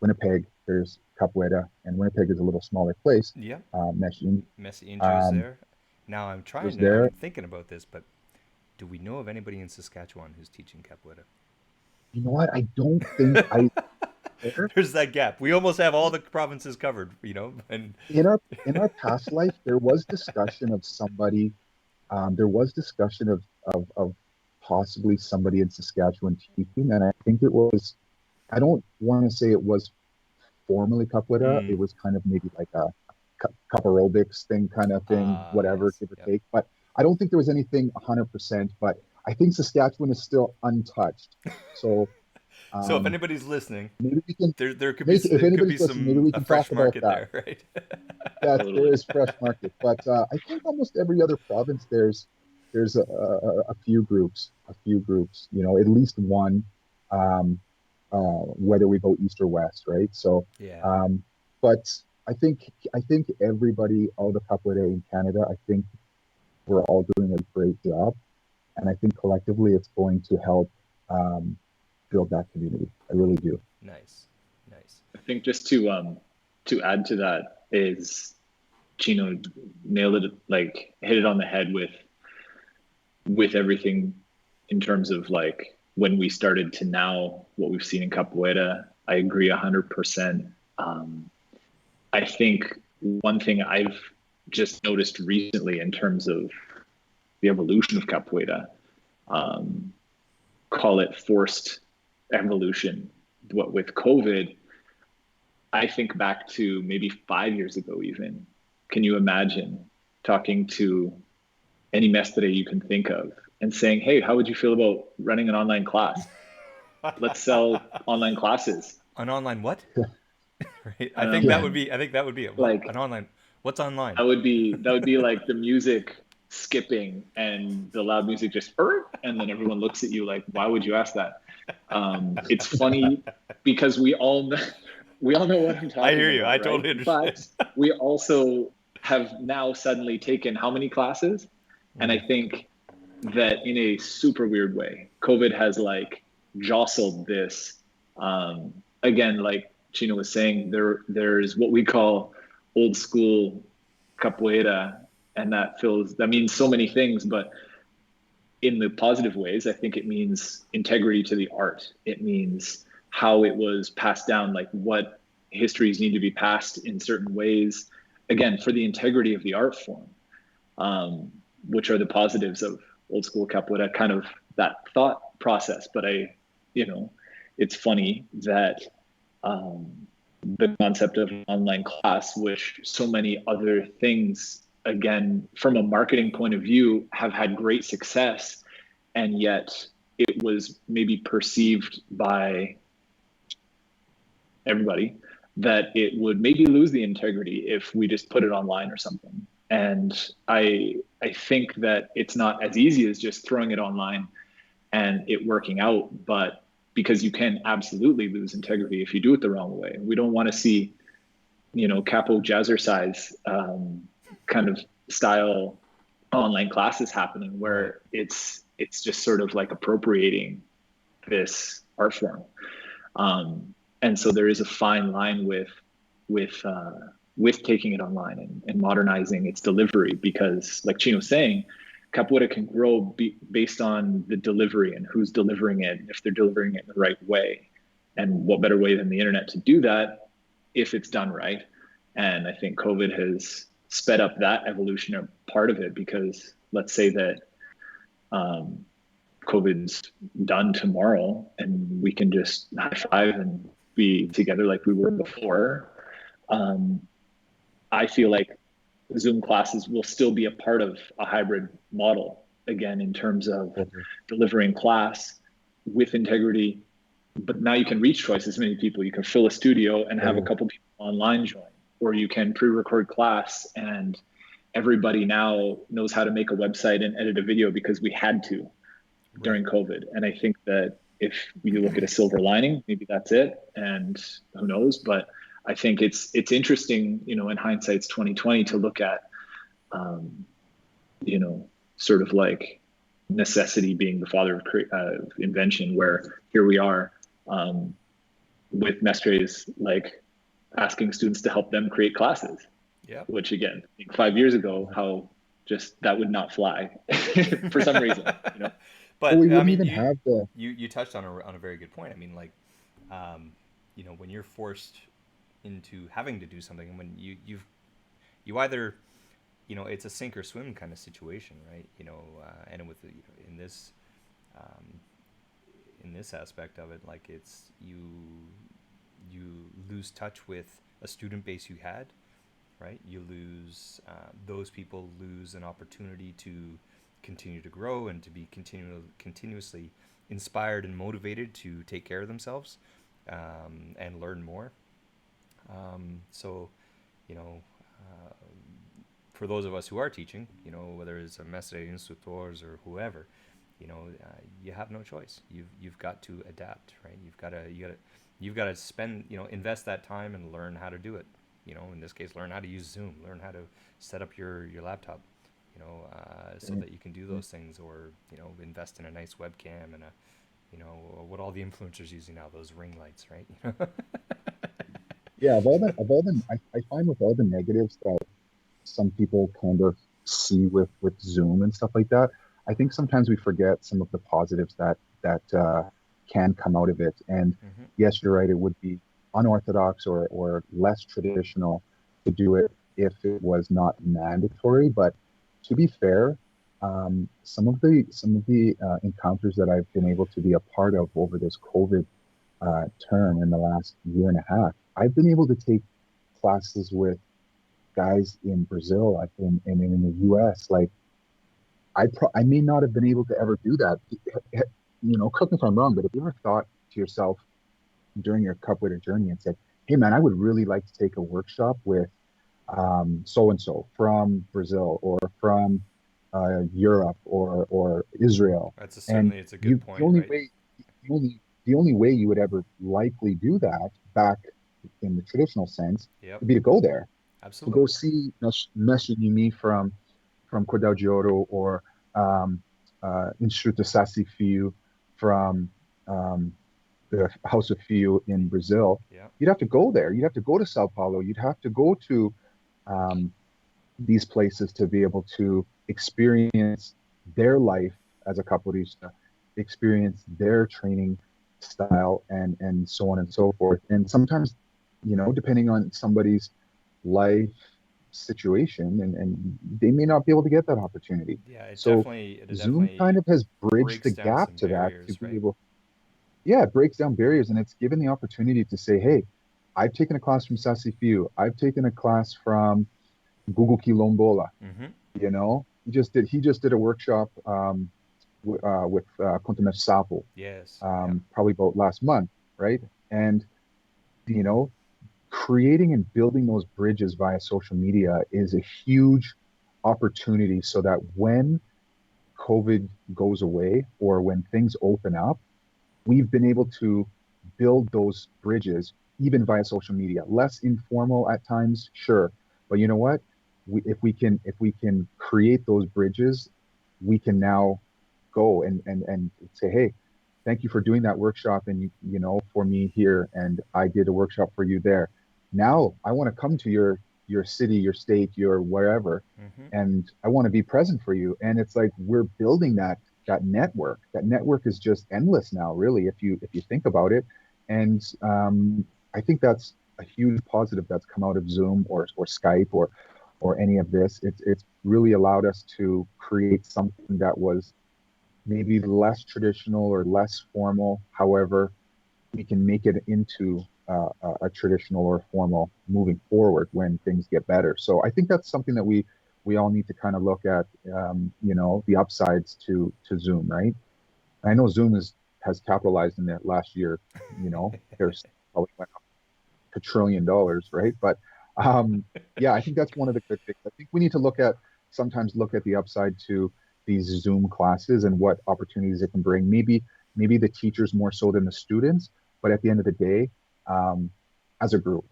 Winnipeg, there's capoeira, and Winnipeg is a little smaller place. Yeah. Messi Injuries there. Now I'm thinking about this, but do we know of anybody in Saskatchewan who's teaching capoeira? You know what? I don't think There's that gap. We almost have all the provinces covered, and in our past life, there was discussion of somebody. There was discussion of possibly somebody in Saskatchewan teaching, and I think it was. I don't want to say it was formally capoeira. It was kind of maybe like a cup aerobics thing, whatever, yes. give or take. But I don't think there was anything 100%. But I think Saskatchewan is still untouched. So, so if anybody's listening, maybe we can. There could be maybe we can fresh talk about market that. there, right? Yes, there is fresh market, but I think almost every other province there's a few groups, at least one. Whether we go east or west, right? So, yeah. But I think everybody, all the capoeira in Canada, I think we're all doing a great job, and I think collectively it's going to help build that community. I really do. Nice. I think just to add to that is Chino nailed it, like hit it on the head with everything in terms of like when we started to now what we've seen in capoeira. I agree 100%. I think one thing I've just noticed recently in terms of the evolution of capoeira, call it forced evolution. What with COVID, I think back to maybe 5 years ago, even. Can you imagine talking to any mestre you can think of and saying, hey, how would you feel about running an online class? Let's sell online classes. An online what? Right. I think Yeah. that would be. I think that would be it. What? An Like online. What's online? that would be like the music skipping and the loud music just and then everyone looks at you like, why would you ask that? It's funny because we all know what I'm I talking hear you. about, I right? totally understand. But we also have now suddenly taken how many classes? And I think that in a super weird way, COVID has like jostled this. Again, like Chino was saying, there's what we call old school capoeira, and that means so many things, but in the positive ways, I think it means integrity to the art. It means how it was passed down, like what histories need to be passed in certain ways, again, for the integrity of the art form, which are the positives of old school capoeira, kind of that thought process. But it's funny that the concept of an online class, which so many other things, again, from a marketing point of view, have had great success, and yet it was maybe perceived by everybody that it would maybe lose the integrity if we just put it online or something. And I think that it's not as easy as just throwing it online and it working out, but because you can absolutely lose integrity if you do it the wrong way. We don't want to see, capo jazzercise kind of style online classes happening where it's just sort of like appropriating this art form. And so there is a fine line with taking it online and modernizing its delivery, because like Chino was saying, capoeira can grow based on the delivery and who's delivering it, if they're delivering it in the right way. And what better way than the internet to do that if it's done right? And I think COVID has sped up that evolution or part of it, because let's say that COVID's done tomorrow and we can just high five and be together like we were before. I feel like Zoom classes will still be a part of a hybrid model, again, in terms of delivering class with integrity. But now you can reach twice as many people. You can fill a studio and have a couple people online join, or you can pre-record class, and everybody now knows how to make a website and edit a video because we had to during COVID. And I think that if you look at a silver lining, maybe that's it, and who knows, but I think it's interesting, in hindsight's 2020 to look at, sort of like necessity being the father of invention, where here we are with mestres like asking students to help them create classes. Yeah. Which again, I think 5 years ago, how just that would not fly for some reason. But we I wouldn't mean, even have the. You touched on a very good point. I mean, like, when you're forced into having to do something, when you either, it's a sink or swim kind of situation, right? And with in this aspect of it, like it's you lose touch with a student base you had, right? You lose those people lose an opportunity to continue to grow and to be continuously inspired and motivated to take care of themselves and learn more. So, for those of us who are teaching, whether it's a mestre, instructors, or whoever, you have no choice. You've got to adapt, right? You've got to spend, invest that time and learn how to do it. In this case, learn how to use Zoom, learn how to set up your laptop, so that you can do those things, or invest in a nice webcam and what all the influencers using now, those ring lights, right? Yeah, I find with all the negatives that some people kind of see with Zoom and stuff like that, I think sometimes we forget some of the positives that can come out of it. And yes, you're right, it would be unorthodox or less traditional, to do it if it was not mandatory. But to be fair, some of the encounters that I've been able to be a part of over this COVID term in the last year and a half, I've been able to take classes with guys in Brazil and in the US. Like I may not have been able to ever do that. Correct me if I'm wrong, but have you ever thought to yourself during your capoeira journey and said, "Hey, man, I would really like to take a workshop with so and so from Brazil or from Europe or Israel," and It's a good you point, right? the only way you would ever likely do that back in the traditional sense Yep, would be to go there, to go absolutely. see Mestre Nimi from Cordel de Ouro or um, Instrutors from um, the House of Fio in Brazil. Yeah, You'd have to go there. You'd have to go to Sao Paulo. You'd have to go to um, these places to be able to experience their life as a capoeirista, experience their training style, and so on and so forth. And sometimes, depending on somebody's life situation, and they may not be able to get that opportunity. yeah. So It Zoom kind definitely of has bridged the breaks down gap some to that to barriers, be right? able, yeah, it breaks down barriers, and it's given the opportunity to say, hey, I've taken a class from Sassi Fiu. I've taken a class from Google Quilombola. Mm-hmm. He just did a workshop with Contamesh Sapo, Yes. Yeah. probably about last month, right? And you know, creating and building those bridges via social media is a huge opportunity so that when COVID goes away or when things open up, we've been able to build those bridges even via social media. Less informal at times, sure, but you know what? If we can create those bridges, we can now go and say, hey, thank you for doing that workshop and for me here, and I did a workshop for you there. Now I want to come to your city, your state, your wherever, Mm-hmm. and I want to be present for you. And it's like we're building that network. That network is just endless now, really, if you think about it. And I think that's a huge positive that's come out of Zoom or Skype or any of this. It's really allowed us to create something that was maybe less traditional or less formal. However, we can make it into a traditional or formal moving forward when things get better. So I think that's something that we all need to kind of look at, the upsides to Zoom, right? And I know Zoom has capitalized in that last year. There's probably went up $1 trillion, right? But yeah, I think that's one of the good things. I think we need to sometimes look at the upside to these Zoom classes and what opportunities it can bring. Maybe the teachers more so than the students, but at the end of the day, um, as a group,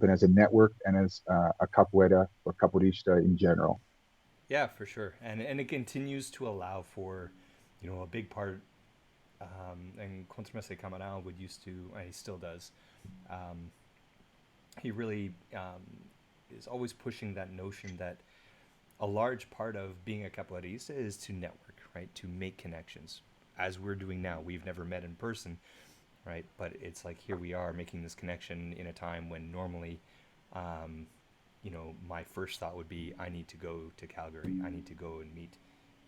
and as a network, and as a capoeira or capoeirista in general. Yeah, for sure. And it continues to allow for, a big part. And Contramese Camarão would used to, and he still does. Um, he really is always pushing that notion that a large part of being a capoeirista is to network, right? To make connections. As we're doing now, we've never met in person, right? But it's like here we are making this connection in a time when normally, um, my first thought would be I need to go to Calgary. I need to go and meet,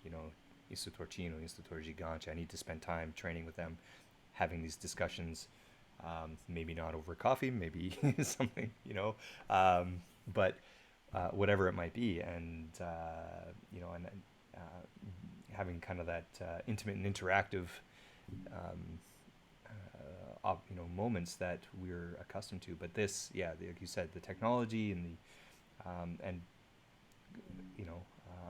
you know, Instrutors Chino, Instrutors Gigante. I need to spend time training with them, having these discussions. Maybe not over coffee, maybe something, but whatever it might be, and uh, having kind of that intimate and interactive um, moments that we're accustomed to. But this, yeah, like you said, the technology and and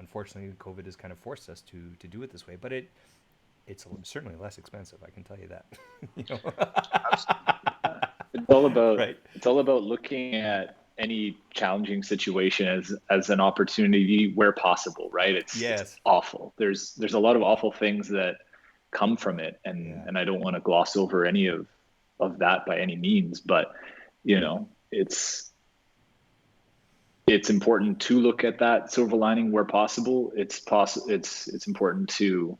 unfortunately, COVID has kind of forced us to do it this way. But it's certainly less expensive. I can tell you that. you know, Absolutely. Yeah. right? It's all about looking at any challenging situation as an opportunity where possible, right? It's Yes. awful. There's a lot of awful things that come from it, Yeah. and I don't want to gloss over any of that by any means, but it's important to look at that silver lining where possible. It's important to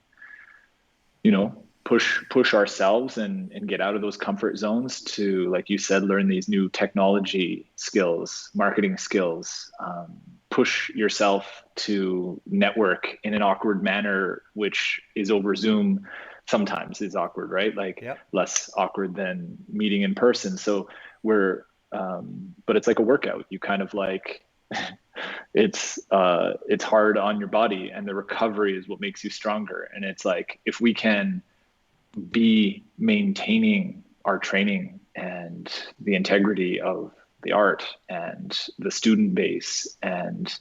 push ourselves and get out of those comfort zones to, like you said, learn these new technology skills, marketing skills, push yourself to network in an awkward manner, which is over Zoom sometimes is awkward, right? Like Yep. less awkward than meeting in person. So but it's like a workout. You kind of like, it's hard on your body, and the recovery is what makes you stronger. And it's like, if we can be maintaining our training and the integrity of the art and the student base, and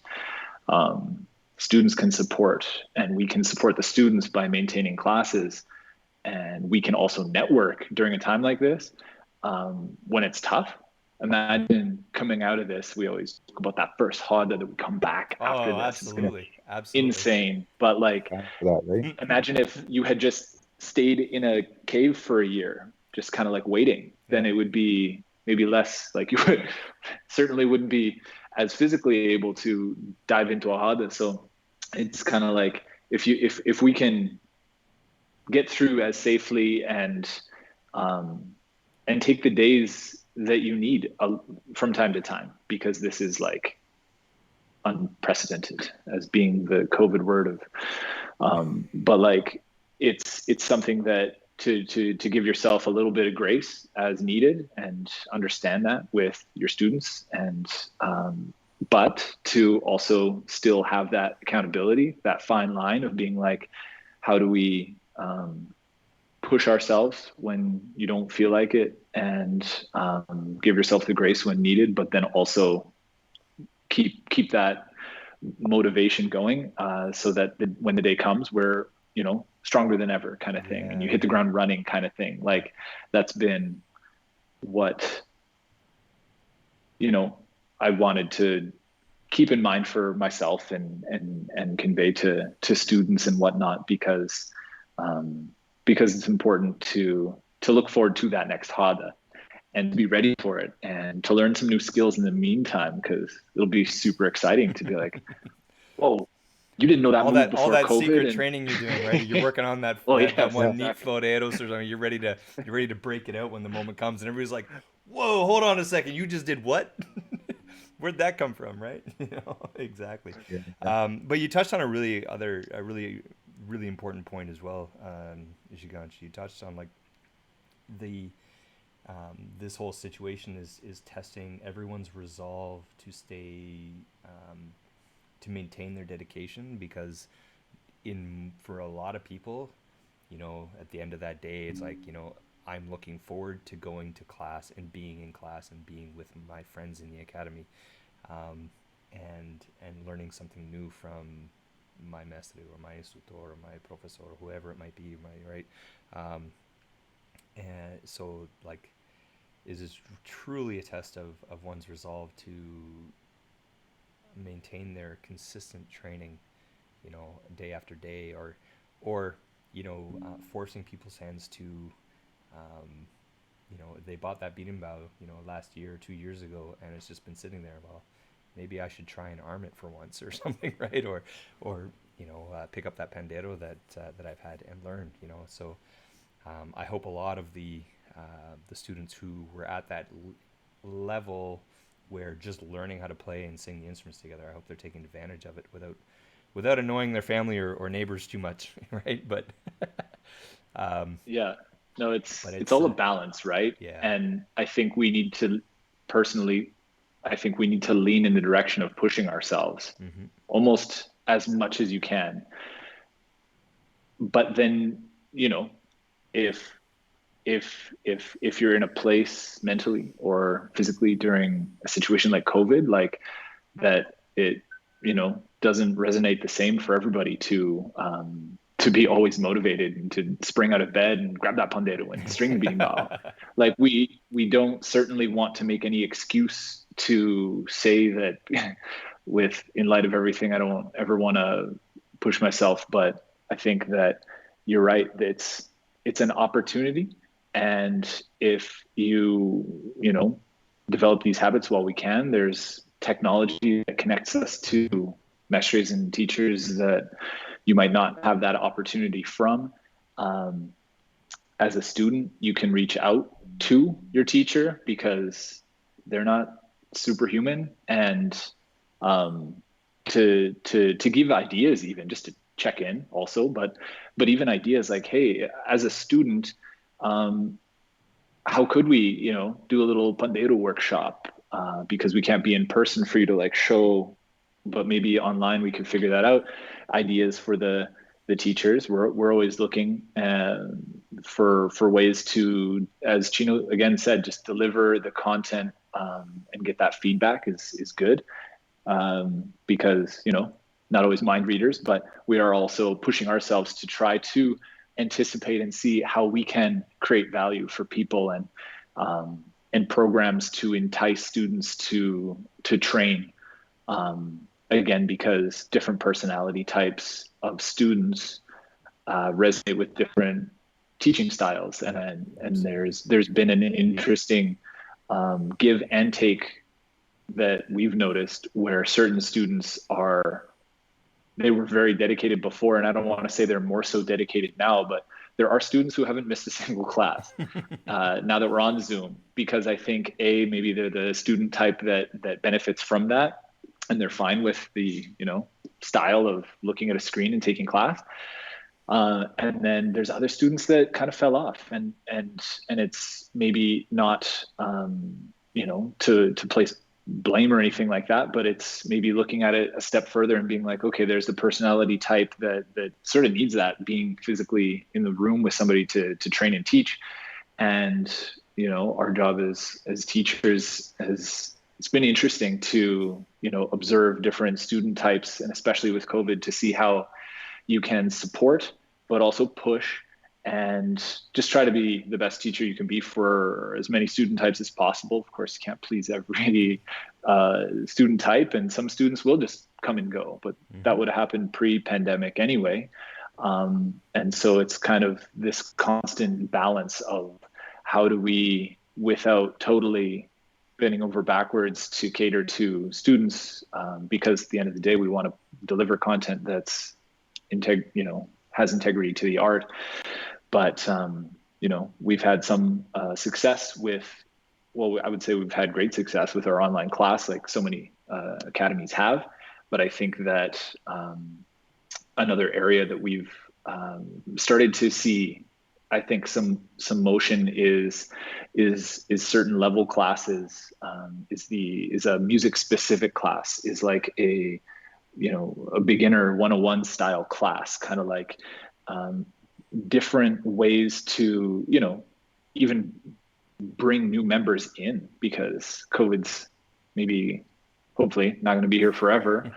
students can support, and we can support the students by maintaining classes, and we can also network during a time like this, when it's tough. Imagine coming out of this, we always talk about that first hard that we come back after Oh, this. absolutely. It's Absolutely. insane. But like, For that, right? imagine if you had just stayed in a cave for a year, just kind of like waiting, then it would be maybe less, like you would certainly wouldn't be as physically able to dive into a hada. So it's kind of like, if we can get through as safely and take the days that you need from time to time, because this is like unprecedented as being the COVID word of, but like it's something that to give yourself a little bit of grace as needed, and understand that with your students, and but to also still have that accountability, that fine line of being like, how do we push ourselves when you don't feel like it, and give yourself the grace when needed, but then also keep that motivation going, so that when the day comes, we're stronger than ever, kind of thing, and you hit the ground running, kind of thing. Like, that's been what I wanted to keep in mind for myself, and convey to students and whatnot, because it's important to look forward to that next hada, and to be ready for it, and to learn some new skills in the meantime, because it'll be super exciting to be like, whoa, you didn't know that move before all that COVID, secret training you're doing, right? You're working on that Oh, that, yes, one neat exactly. floreros or something. You're ready to break it out when the moment comes, and everybody's like, "Whoa, hold on a second! You just did what? Where'd that come from?" Right? Exactly. Yeah. But you touched on a really really important point as well, Giganchi. You touched on like the this whole situation is testing everyone's resolve to stay to maintain their dedication, because for a lot of people, at the end of that day, it's like, I'm looking forward to going to class and being in class and being with my friends in the academy, and learning something new from my mestre or my instructor or my professor or whoever it might be, right? And so like, is this truly a test of one's resolve to maintain their consistent training, day after day, or forcing people's hands to, they bought that beating bow, last year or 2 years ago, and it's just been sitting there. Well, maybe I should try and arm it for once or something, right? Or pick up that pandero that I've had and learn, So I hope a lot of the students who were at that level where just learning how to play and sing the instruments together, I hope they're taking advantage of it without annoying their family or neighbors too much, right? But Yeah, no, but it's it's all a balance, right? yeah. And I think we need to, personally, I think we need to lean in the direction of pushing ourselves almost as much as you can. But then, if you're in a place mentally or physically during a situation like COVID, like that, it doesn't resonate the same for everybody to be always motivated and to spring out of bed and grab that pandero and string the beating bow. Like, we don't certainly want to make any excuse to say that in light of everything, I don't ever want to push myself, but I think that you're right. It's an opportunity. And if you develop these habits while we can, there's technology that connects us to mestres and teachers that you might not have that opportunity from. as a student, you can reach out to your teacher because they're not superhuman, and to give ideas, even just to check in also, but even ideas like, hey, as a student, how could we, do a little pandeiro workshop, because we can't be in person for you to like show, but maybe online we could figure that out. Ideas for the teachers. We're always looking for ways to, as Chino again said, just deliver the content, and get that feedback is good, because not always mind readers, but we are also pushing ourselves to try to anticipate and see how we can create value for people, and programs to entice students to train. Again, because different personality types of students resonate with different teaching styles, and there's been an interesting give and take that we've noticed, where certain students they were very dedicated before, and I don't want to say they're more so dedicated now, but there are students who haven't missed a single class now that we're on Zoom, because I think maybe they're the student type that benefits from that, and they're fine with the style of looking at a screen and taking class. And then there's other students that kind of fell off, and it's maybe not to place blame or anything like that, but it's maybe looking at it a step further and being like, okay, there's the personality type that sort of needs that, being physically in the room with somebody to train and teach. And our job as teachers it's been interesting to observe different student types, and especially with COVID, to see how you can support but also push, and just try to be the best teacher you can be for as many student types as possible. Of course, you can't please every student type, and some students will just come and go, but that would have happened pre-pandemic anyway. And so it's kind of this constant balance of how do we, without totally bending over backwards to cater to students, because at the end of the day, we want to deliver content that's has integrity to the art. But we've had some success with, I would say we've had great success with our online class, like so many academies have. But I think that another area that we've started to see, I think some motion is certain level classes, is a music specific class, is like a beginner 101 style class, kind of like different ways to even bring new members in, because COVID's maybe hopefully not going to be here forever,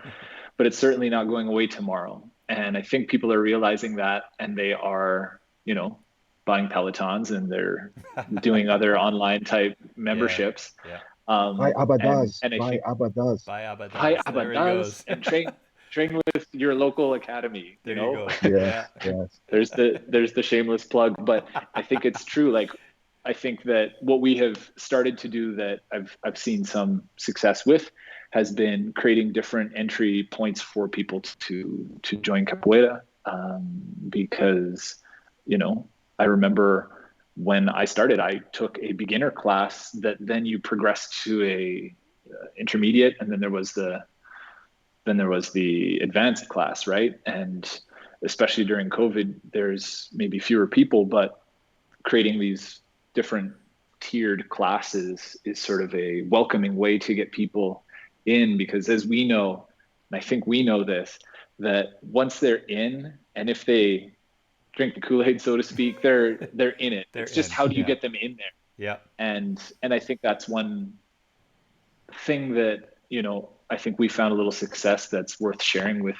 but it's certainly not going away tomorrow. And I think people are realizing that, and they are buying Pelotons, and they're doing other online type memberships. Yeah. Buy Abadas. And I Buy think Abadas. Buy Abadas. Buy There he Abadas goes. and train with your local academy. There you go. Yeah. Yes. There's the shameless plug, but I think it's true. Like, I think that what we have started to do that I've seen some success with has been creating different entry points for people to join Capoeira, because I remember when I started, I took a beginner class that then you progressed to a intermediate, and then there was the advanced class, right? And especially during COVID, there's maybe fewer people, but creating these different tiered classes is sort of a welcoming way to get people in, because as we know, and I think we know this, that once they're in, and if they drink the Kool-Aid, so to speak, they're in it. It's just how do you get them in there? Yeah. And I think that's one thing that, I think we found a little success that's worth sharing with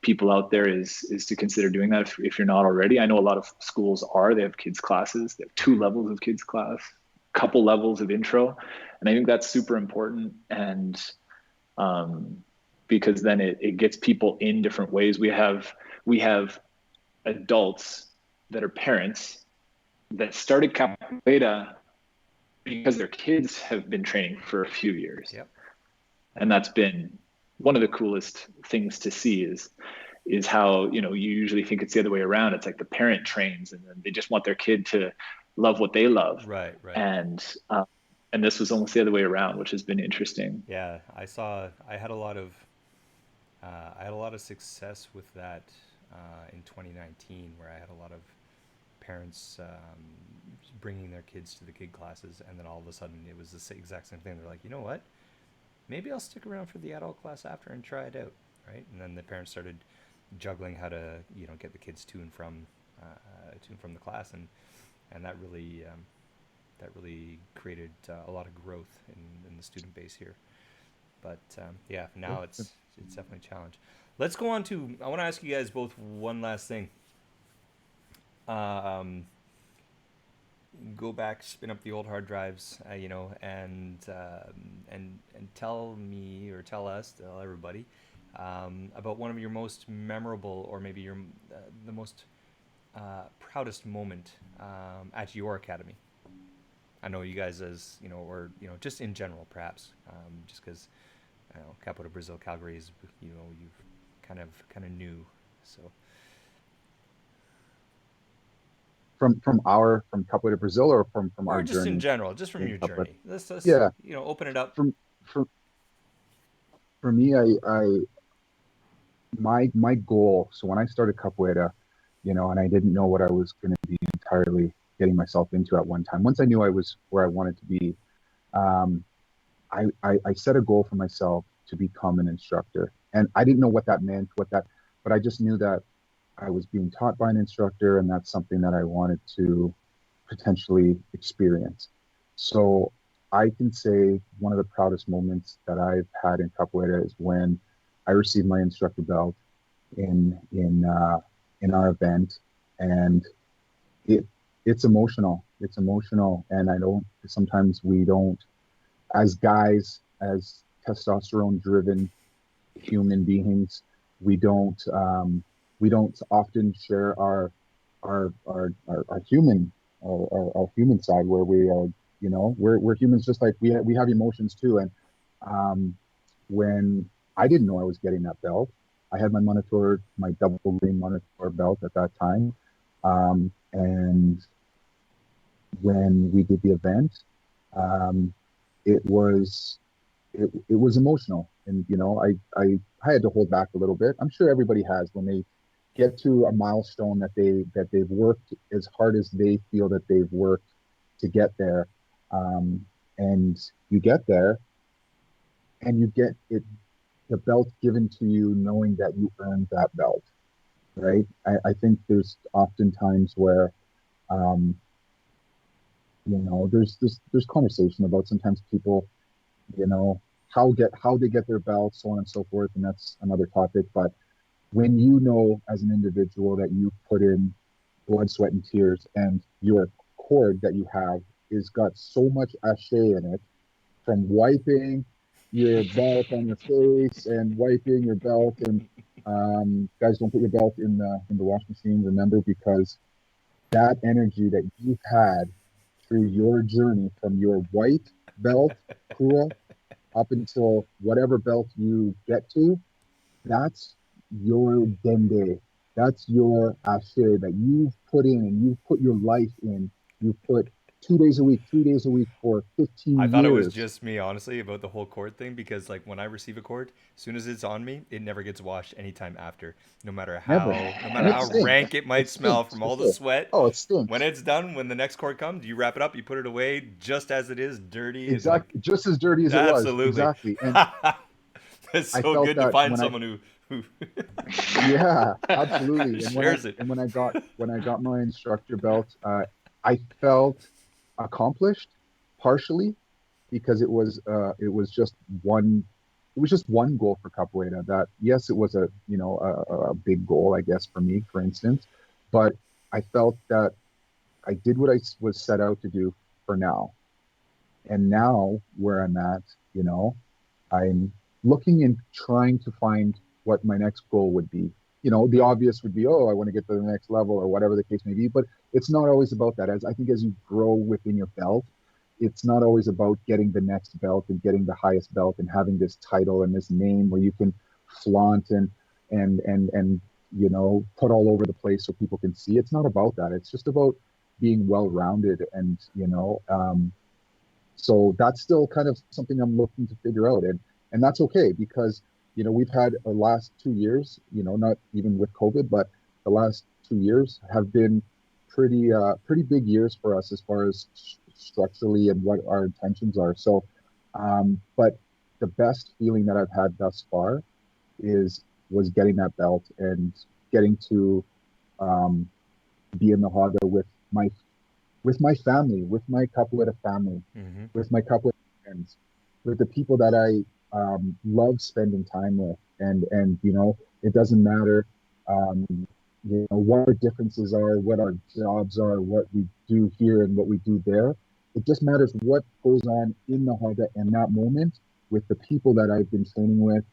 people out there is to consider doing that if you're not already. I know a lot of schools they have kids classes. They have 2 levels of kids class, couple levels of intro. And I think that's super important. And because then it gets people in different ways. We have adults that are parents that started Capoeira because their kids have been training for a few years. Yep. And that's been one of the coolest things to see, is is how, you know, you usually think it's the other way around. It's like the parent trains and then they just want their kid to love what they love. Right, right. And this was almost the other way around, which has been interesting. Yeah, I had a lot of success with that in 2019, where I had a lot of parents bringing their kids to the kid classes, and then all of a sudden it was the exact same thing. They're like, you know what? Maybe I'll stick around for the adult class after and try it out, right? And then the parents started juggling how to, you know, get the kids to and from the class, and that really created a lot of growth in the student base here. But yeah, now it's definitely a challenge. Let's go on to. I want to ask you guys both one last thing. Um, Go back, spin up the old hard drives, you know, and tell me or tell us, tell everybody, about one of your most memorable, or maybe your the most proudest moment at your academy. I know you guys, as you know, or you know, just in general, perhaps, just because I know Capoeira Brazil Calgary is, you know, you've kind of new, so. From Capoeira Brazil, or from Or our just in journey general, just from in your Capoeira. journey. Let's Yeah, you know, open it up. from for for me, I my goal. So when I started Capoeira, you know, and I didn't know what I was going to be entirely getting myself into at one time. Once I knew I was where I wanted to be, um, I set a goal for myself to become an instructor, and I didn't know what that meant, but I just knew that I was being taught by an instructor, and that's something that I wanted to potentially experience. So I can say one of the proudest moments that I've had in capoeira is when I received my instructor belt in our event, and it it's emotional. It's emotional, and I don't. Sometimes we don't, as guys, as testosterone-driven human beings, we don't we don't often share our human our human side, where we are, you know, we're humans, just like we have emotions too. And um, when I didn't know I was getting that belt, I had my double green monitor belt at that time, and when we did the event, um, it was it was emotional. And you know, I had to hold back a little bit. I'm sure everybody has when they get to a milestone that they've worked as hard as they feel that they've worked to get there, and you get there and you get it, the belt given to you, knowing that you earned that belt, right? I think there's often times where, um, you know, there's conversation about sometimes people, you know, how they get their belts, so on and so forth, and that's another topic. But when you know as an individual that you put in blood, sweat, and tears, and your cord that you have is got so much ache in it, from wiping your belt on your face and wiping your belt, and guys, don't put your belt in the wash machine, remember, because that energy that you've had through your journey from your white belt, Kura, up until whatever belt you get to, that's your dende. That's your ashe that you've put in, and you've put your life in. You've put 2 days a week, 3 days a week for I 15 thought it was years. just me, honestly, about the whole cord thing, because like when I receive a cord, as soon as it's on me, it never gets washed anytime after, Never. no And matter it how rank stinks. it It might smell stinks from for all the sure. sweat. Oh, it When stinks. it's done, when the next cord comes, you wrap it up, you put it away just as it is, dirty and like Exactly. Just as dirty as it was. absolutely. Exactly. And It's I so felt good to that find when I, someone who yeah, absolutely. And shares it. when I got my instructor belt, I felt accomplished, partially because it was just one goal for capoeira. That, yes, it was a, you know, a big goal, I guess, for me, for instance, but I felt that I did what was set out to do for now. And now where I'm at, you know, I'm looking and trying to find what my next goal would be. You know, the obvious would be, oh, I want to get to the next level, or whatever the case may be. But it's not always about that. As I think, as you grow within your belt, it's not always about getting the next belt and getting the highest belt and having this title and this name where you can flaunt and put all over the place so people can see. It's not about that. It's just about being well-rounded, and so that's still kind of something I'm looking to figure out, and that's okay, because we've had the last 2 years, not even with COVID, but the last 2 years have been pretty big years for us as far as structurally and what our intentions are. So, but the best feeling that I've had thus far was getting that belt and getting to be in the Haga with my family, with my capoeira family, Mm-hmm. with my capoeira friends, with the people that I love spending time with, and it doesn't matter what our differences are, what our jobs are, what we do here and what we do there. It just matters what goes on in the Haga in that moment with the people that I've been training with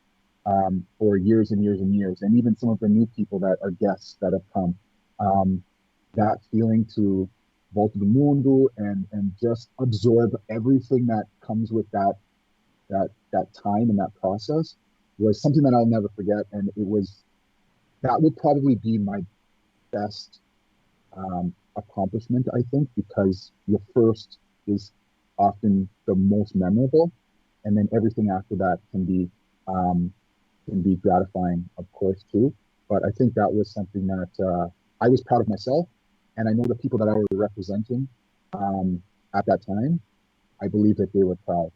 for years and years and years, and even some of the new people that are guests that have come. That feeling to volta do mundo and just absorb everything that comes with that time and that process was something that I'll never forget. And that would probably be my best accomplishment, I think, because your first is often the most memorable, and then everything after that can be gratifying, of course, too. But I think that was something that I was proud of myself, and I know the people that I was representing at that time, I believe that they were proud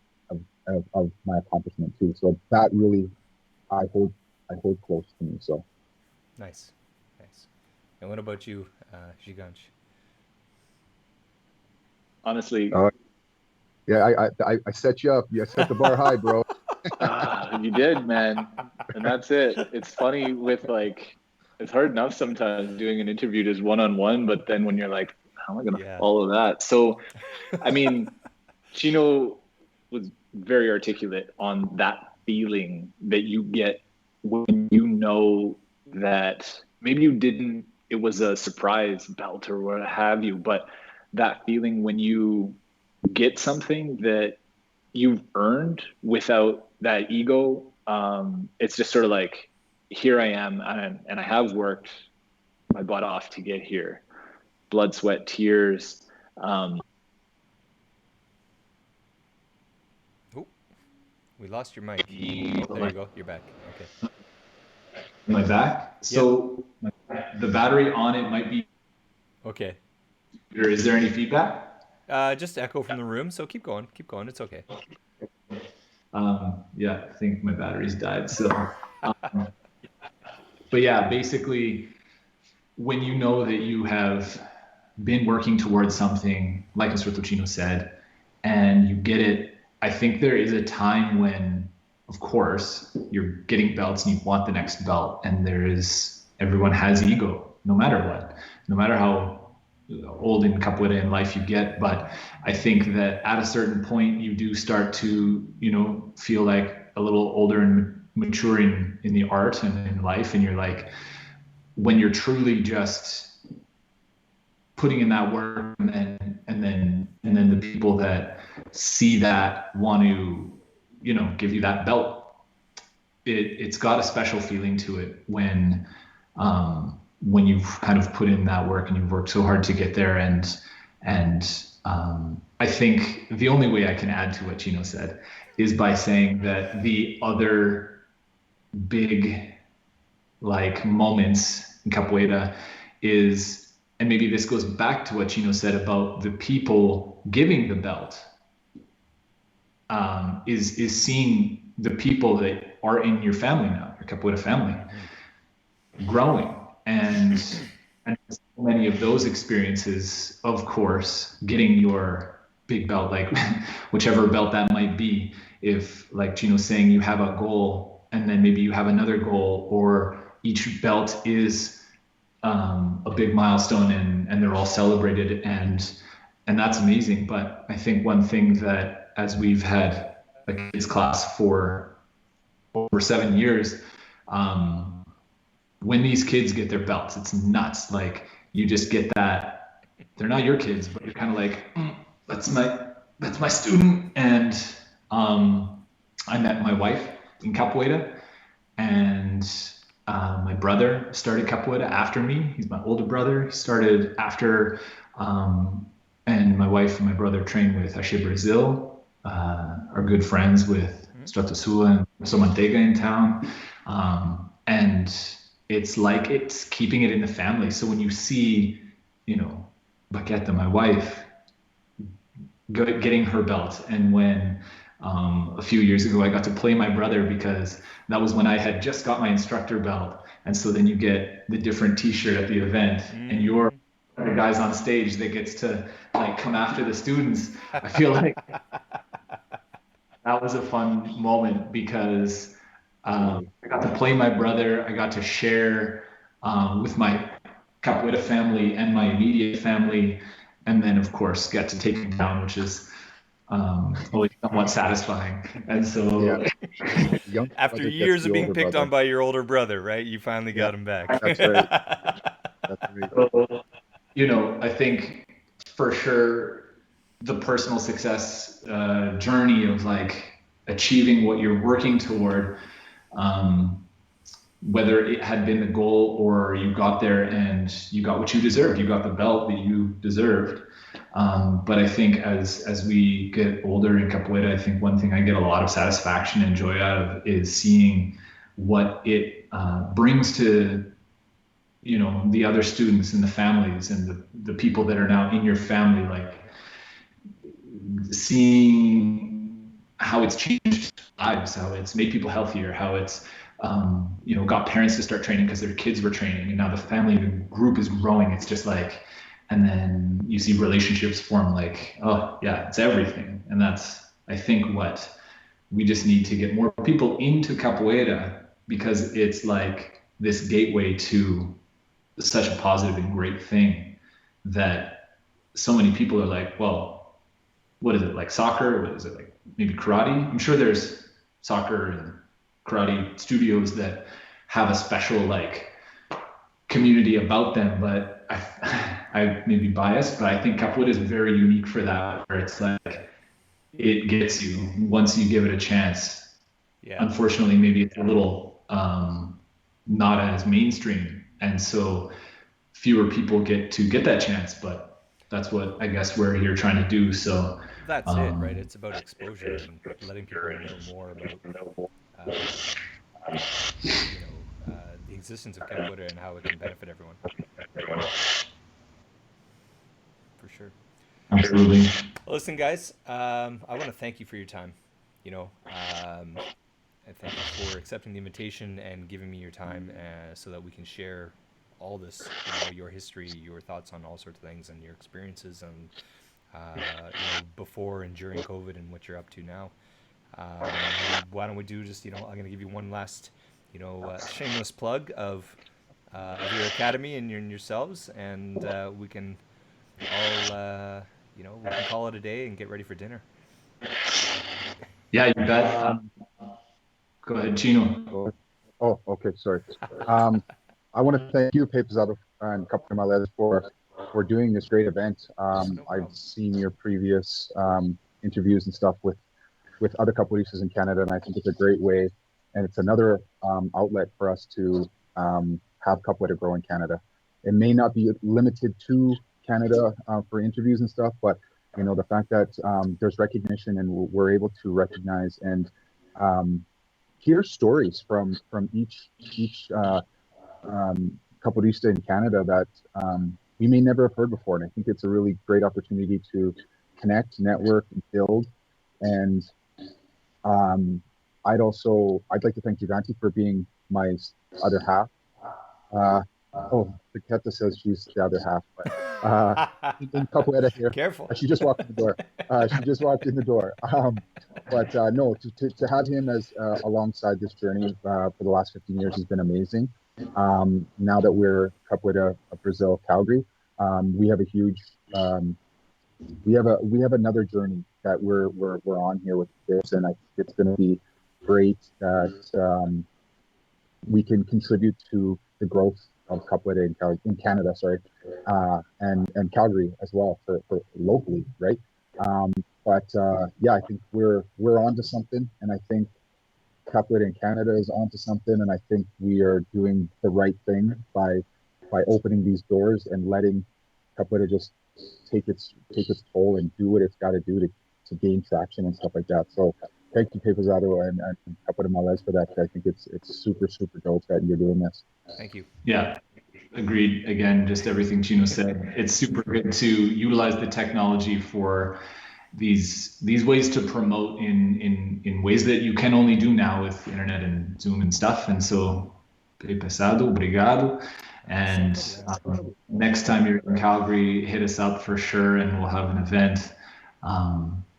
of my accomplishment too. So that really I hold close to me. So Nice. And what about you, Gigante? Honestly, yeah, I set you up. You set the bar high, bro. you did, man. And that's it. It's funny with it's hard enough sometimes doing an interview just one-on-one, but then when you're like, how am I going to Yeah. follow that? So, I mean, Chino was very articulate on that feeling that you get when that maybe it was a surprise belt or what have you, but that feeling when you get something that you've earned without that ego, it's just sort of like, here I am, and I have worked my butt off to get here, blood, sweat, tears. Oh, we lost your mic. Oh, there you go. You're back. Okay. My back. So the battery on it might be. Okay. Or is there any feedback? Just echo from the room. So keep going. It's okay. Yeah, I think my battery's died. So, but yeah, basically, when you know that you have been working towards something, like Instructor Chino said, and you get it, I think there is a time when, of course, you're getting belts and you want the next belt, and everyone has ego, no matter what, no matter how old in capoeira in life you get. But I think that at a certain point you do start to feel like a little older and mature in the art and in life, and you're like, when you're truly just putting in that work, and then the people that see that want to give you that belt, it's got a special feeling to it when you've kind of put in that work and you've worked so hard to get there. And I think the only way I can add to what Chino said is by saying that the other big moments in capoeira is, and maybe this goes back to what Chino said about the people giving the belt, is seeing the people that are in your family now, your capoeira family, growing. And so many of those experiences, of course, getting your big belt, whichever belt that might be, if, like Chino's saying, you have a goal and then maybe you have another goal, or each belt is a big milestone, and they're all celebrated, and that's amazing. But I think one thing that, as we've had a kids class for over 7 years, when these kids get their belts, it's nuts. Like, you just get that they're not your kids, but you're kind of like, that's my student. And I met my wife in capoeira, and my brother started capoeira after me. He's my older brother. He started after, and my wife and my brother trained with Ashe Brazil, are good friends with Stratosula and Somantega in town. And it's like it's keeping it in the family. So when you see, Baqueta, my wife, getting her belt, and when a few years ago I got to play my brother, because that was when I had just got my instructor belt, and so then you get the different T-shirt at the event, and you're the guys on stage that gets to like come after the students. I feel like that was a fun moment, because I got to play my brother. I got to share with my Capoeira family and my immediate family, and then of course get to take him down, which is always somewhat satisfying. And so, After years of being picked on by your older brother, right? You finally got him back. That's right. That's right. So, I think for sure the personal success journey of like achieving what you're working toward, whether it had been the goal or you got there and you got what you deserved, you got the belt that you deserved. But I think as we get older in capoeira, I think one thing I get a lot of satisfaction and joy out of is seeing what it brings to the other students and the families and the people that are now in your family, like seeing how it's changed lives, how it's made people healthier, how it's got parents to start training because their kids were training, and now the family group is growing. It's just like, and then you see relationships form, like, oh yeah, it's everything. And that's, I think, what we just need to get more people into capoeira, because it's like this gateway to such a positive and great thing that so many people are like, well, what is it, like soccer? What is it, like maybe karate? I'm sure there's soccer and karate studios that have a special like community about them, but I may be biased, but I think capoeira is very unique for that, where it's like it gets you once you give it a chance. Yeah. Unfortunately, maybe it's a little not as mainstream, and so fewer people get that chance, but that's what I guess we're here trying to do. So that's it, right? It's about exposure and letting people know more about the existence of capoeira and how it can benefit everyone. For sure. Absolutely. Well, listen, guys, I want to thank you for your time. I thank you for accepting the invitation and giving me your time so that we can share all this, your history, your thoughts on all sorts of things, and your experiences, and before and during COVID, and what you're up to now. Why don't we do just, I'm going to give you one last, shameless plug of your academy and yourselves, and we can all, we can call it a day and get ready for dinner. Yeah, you bet. Go ahead, Chino. Oh, okay, sorry. I want to thank you, Pepazado and Capoeira for doing this great event. I've seen your previous interviews and stuff with other capoeiristas in Canada, and I think it's a great way, and it's another outlet for us to have capoeira grow in Canada. It may not be limited to Canada for interviews and stuff, but the fact that there's recognition, and we're able to recognize and hear stories from each capoeirista in Canada that we may never have heard before. And I think it's a really great opportunity to connect, network, and build. And I'd like to thank Gigante for being my other half. Paqueta says she's the other half, but in capoeira here. Careful. She just walked in the door. No, to have him as alongside this journey for the last 15 years has been amazing. Now that we're Capoeira Brazil Calgary, we have a huge we have another journey that we're on here with this, and I think it's going to be great that we can contribute to the growth of capoeira in Canada, and Calgary as well for locally, right? I think we're onto something, and I think Capoeira in Canada is onto something, and I think we are doing the right thing by opening these doors and letting Capoeira just take its toll and do what it's got to do to gain traction and stuff like that. So thank you, Pepazado and Capoeira Malez for that. I think it's super super dope that you're doing this. Thank you. Yeah, agreed. Again, just everything Chino said. It's super good to utilize the technology for these ways to promote in ways that you can only do now with internet and Zoom and stuff. And so, pesado, obrigado. And next time you're in Calgary, hit us up for sure, and we'll have an event.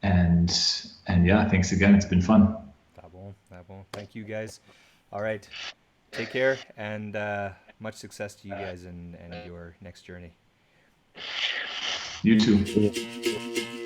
And yeah, thanks again. It's been fun. Tá bom, tá bom. Thank you guys. All right, take care, and much success to you guys and your next journey. You too. Yeah.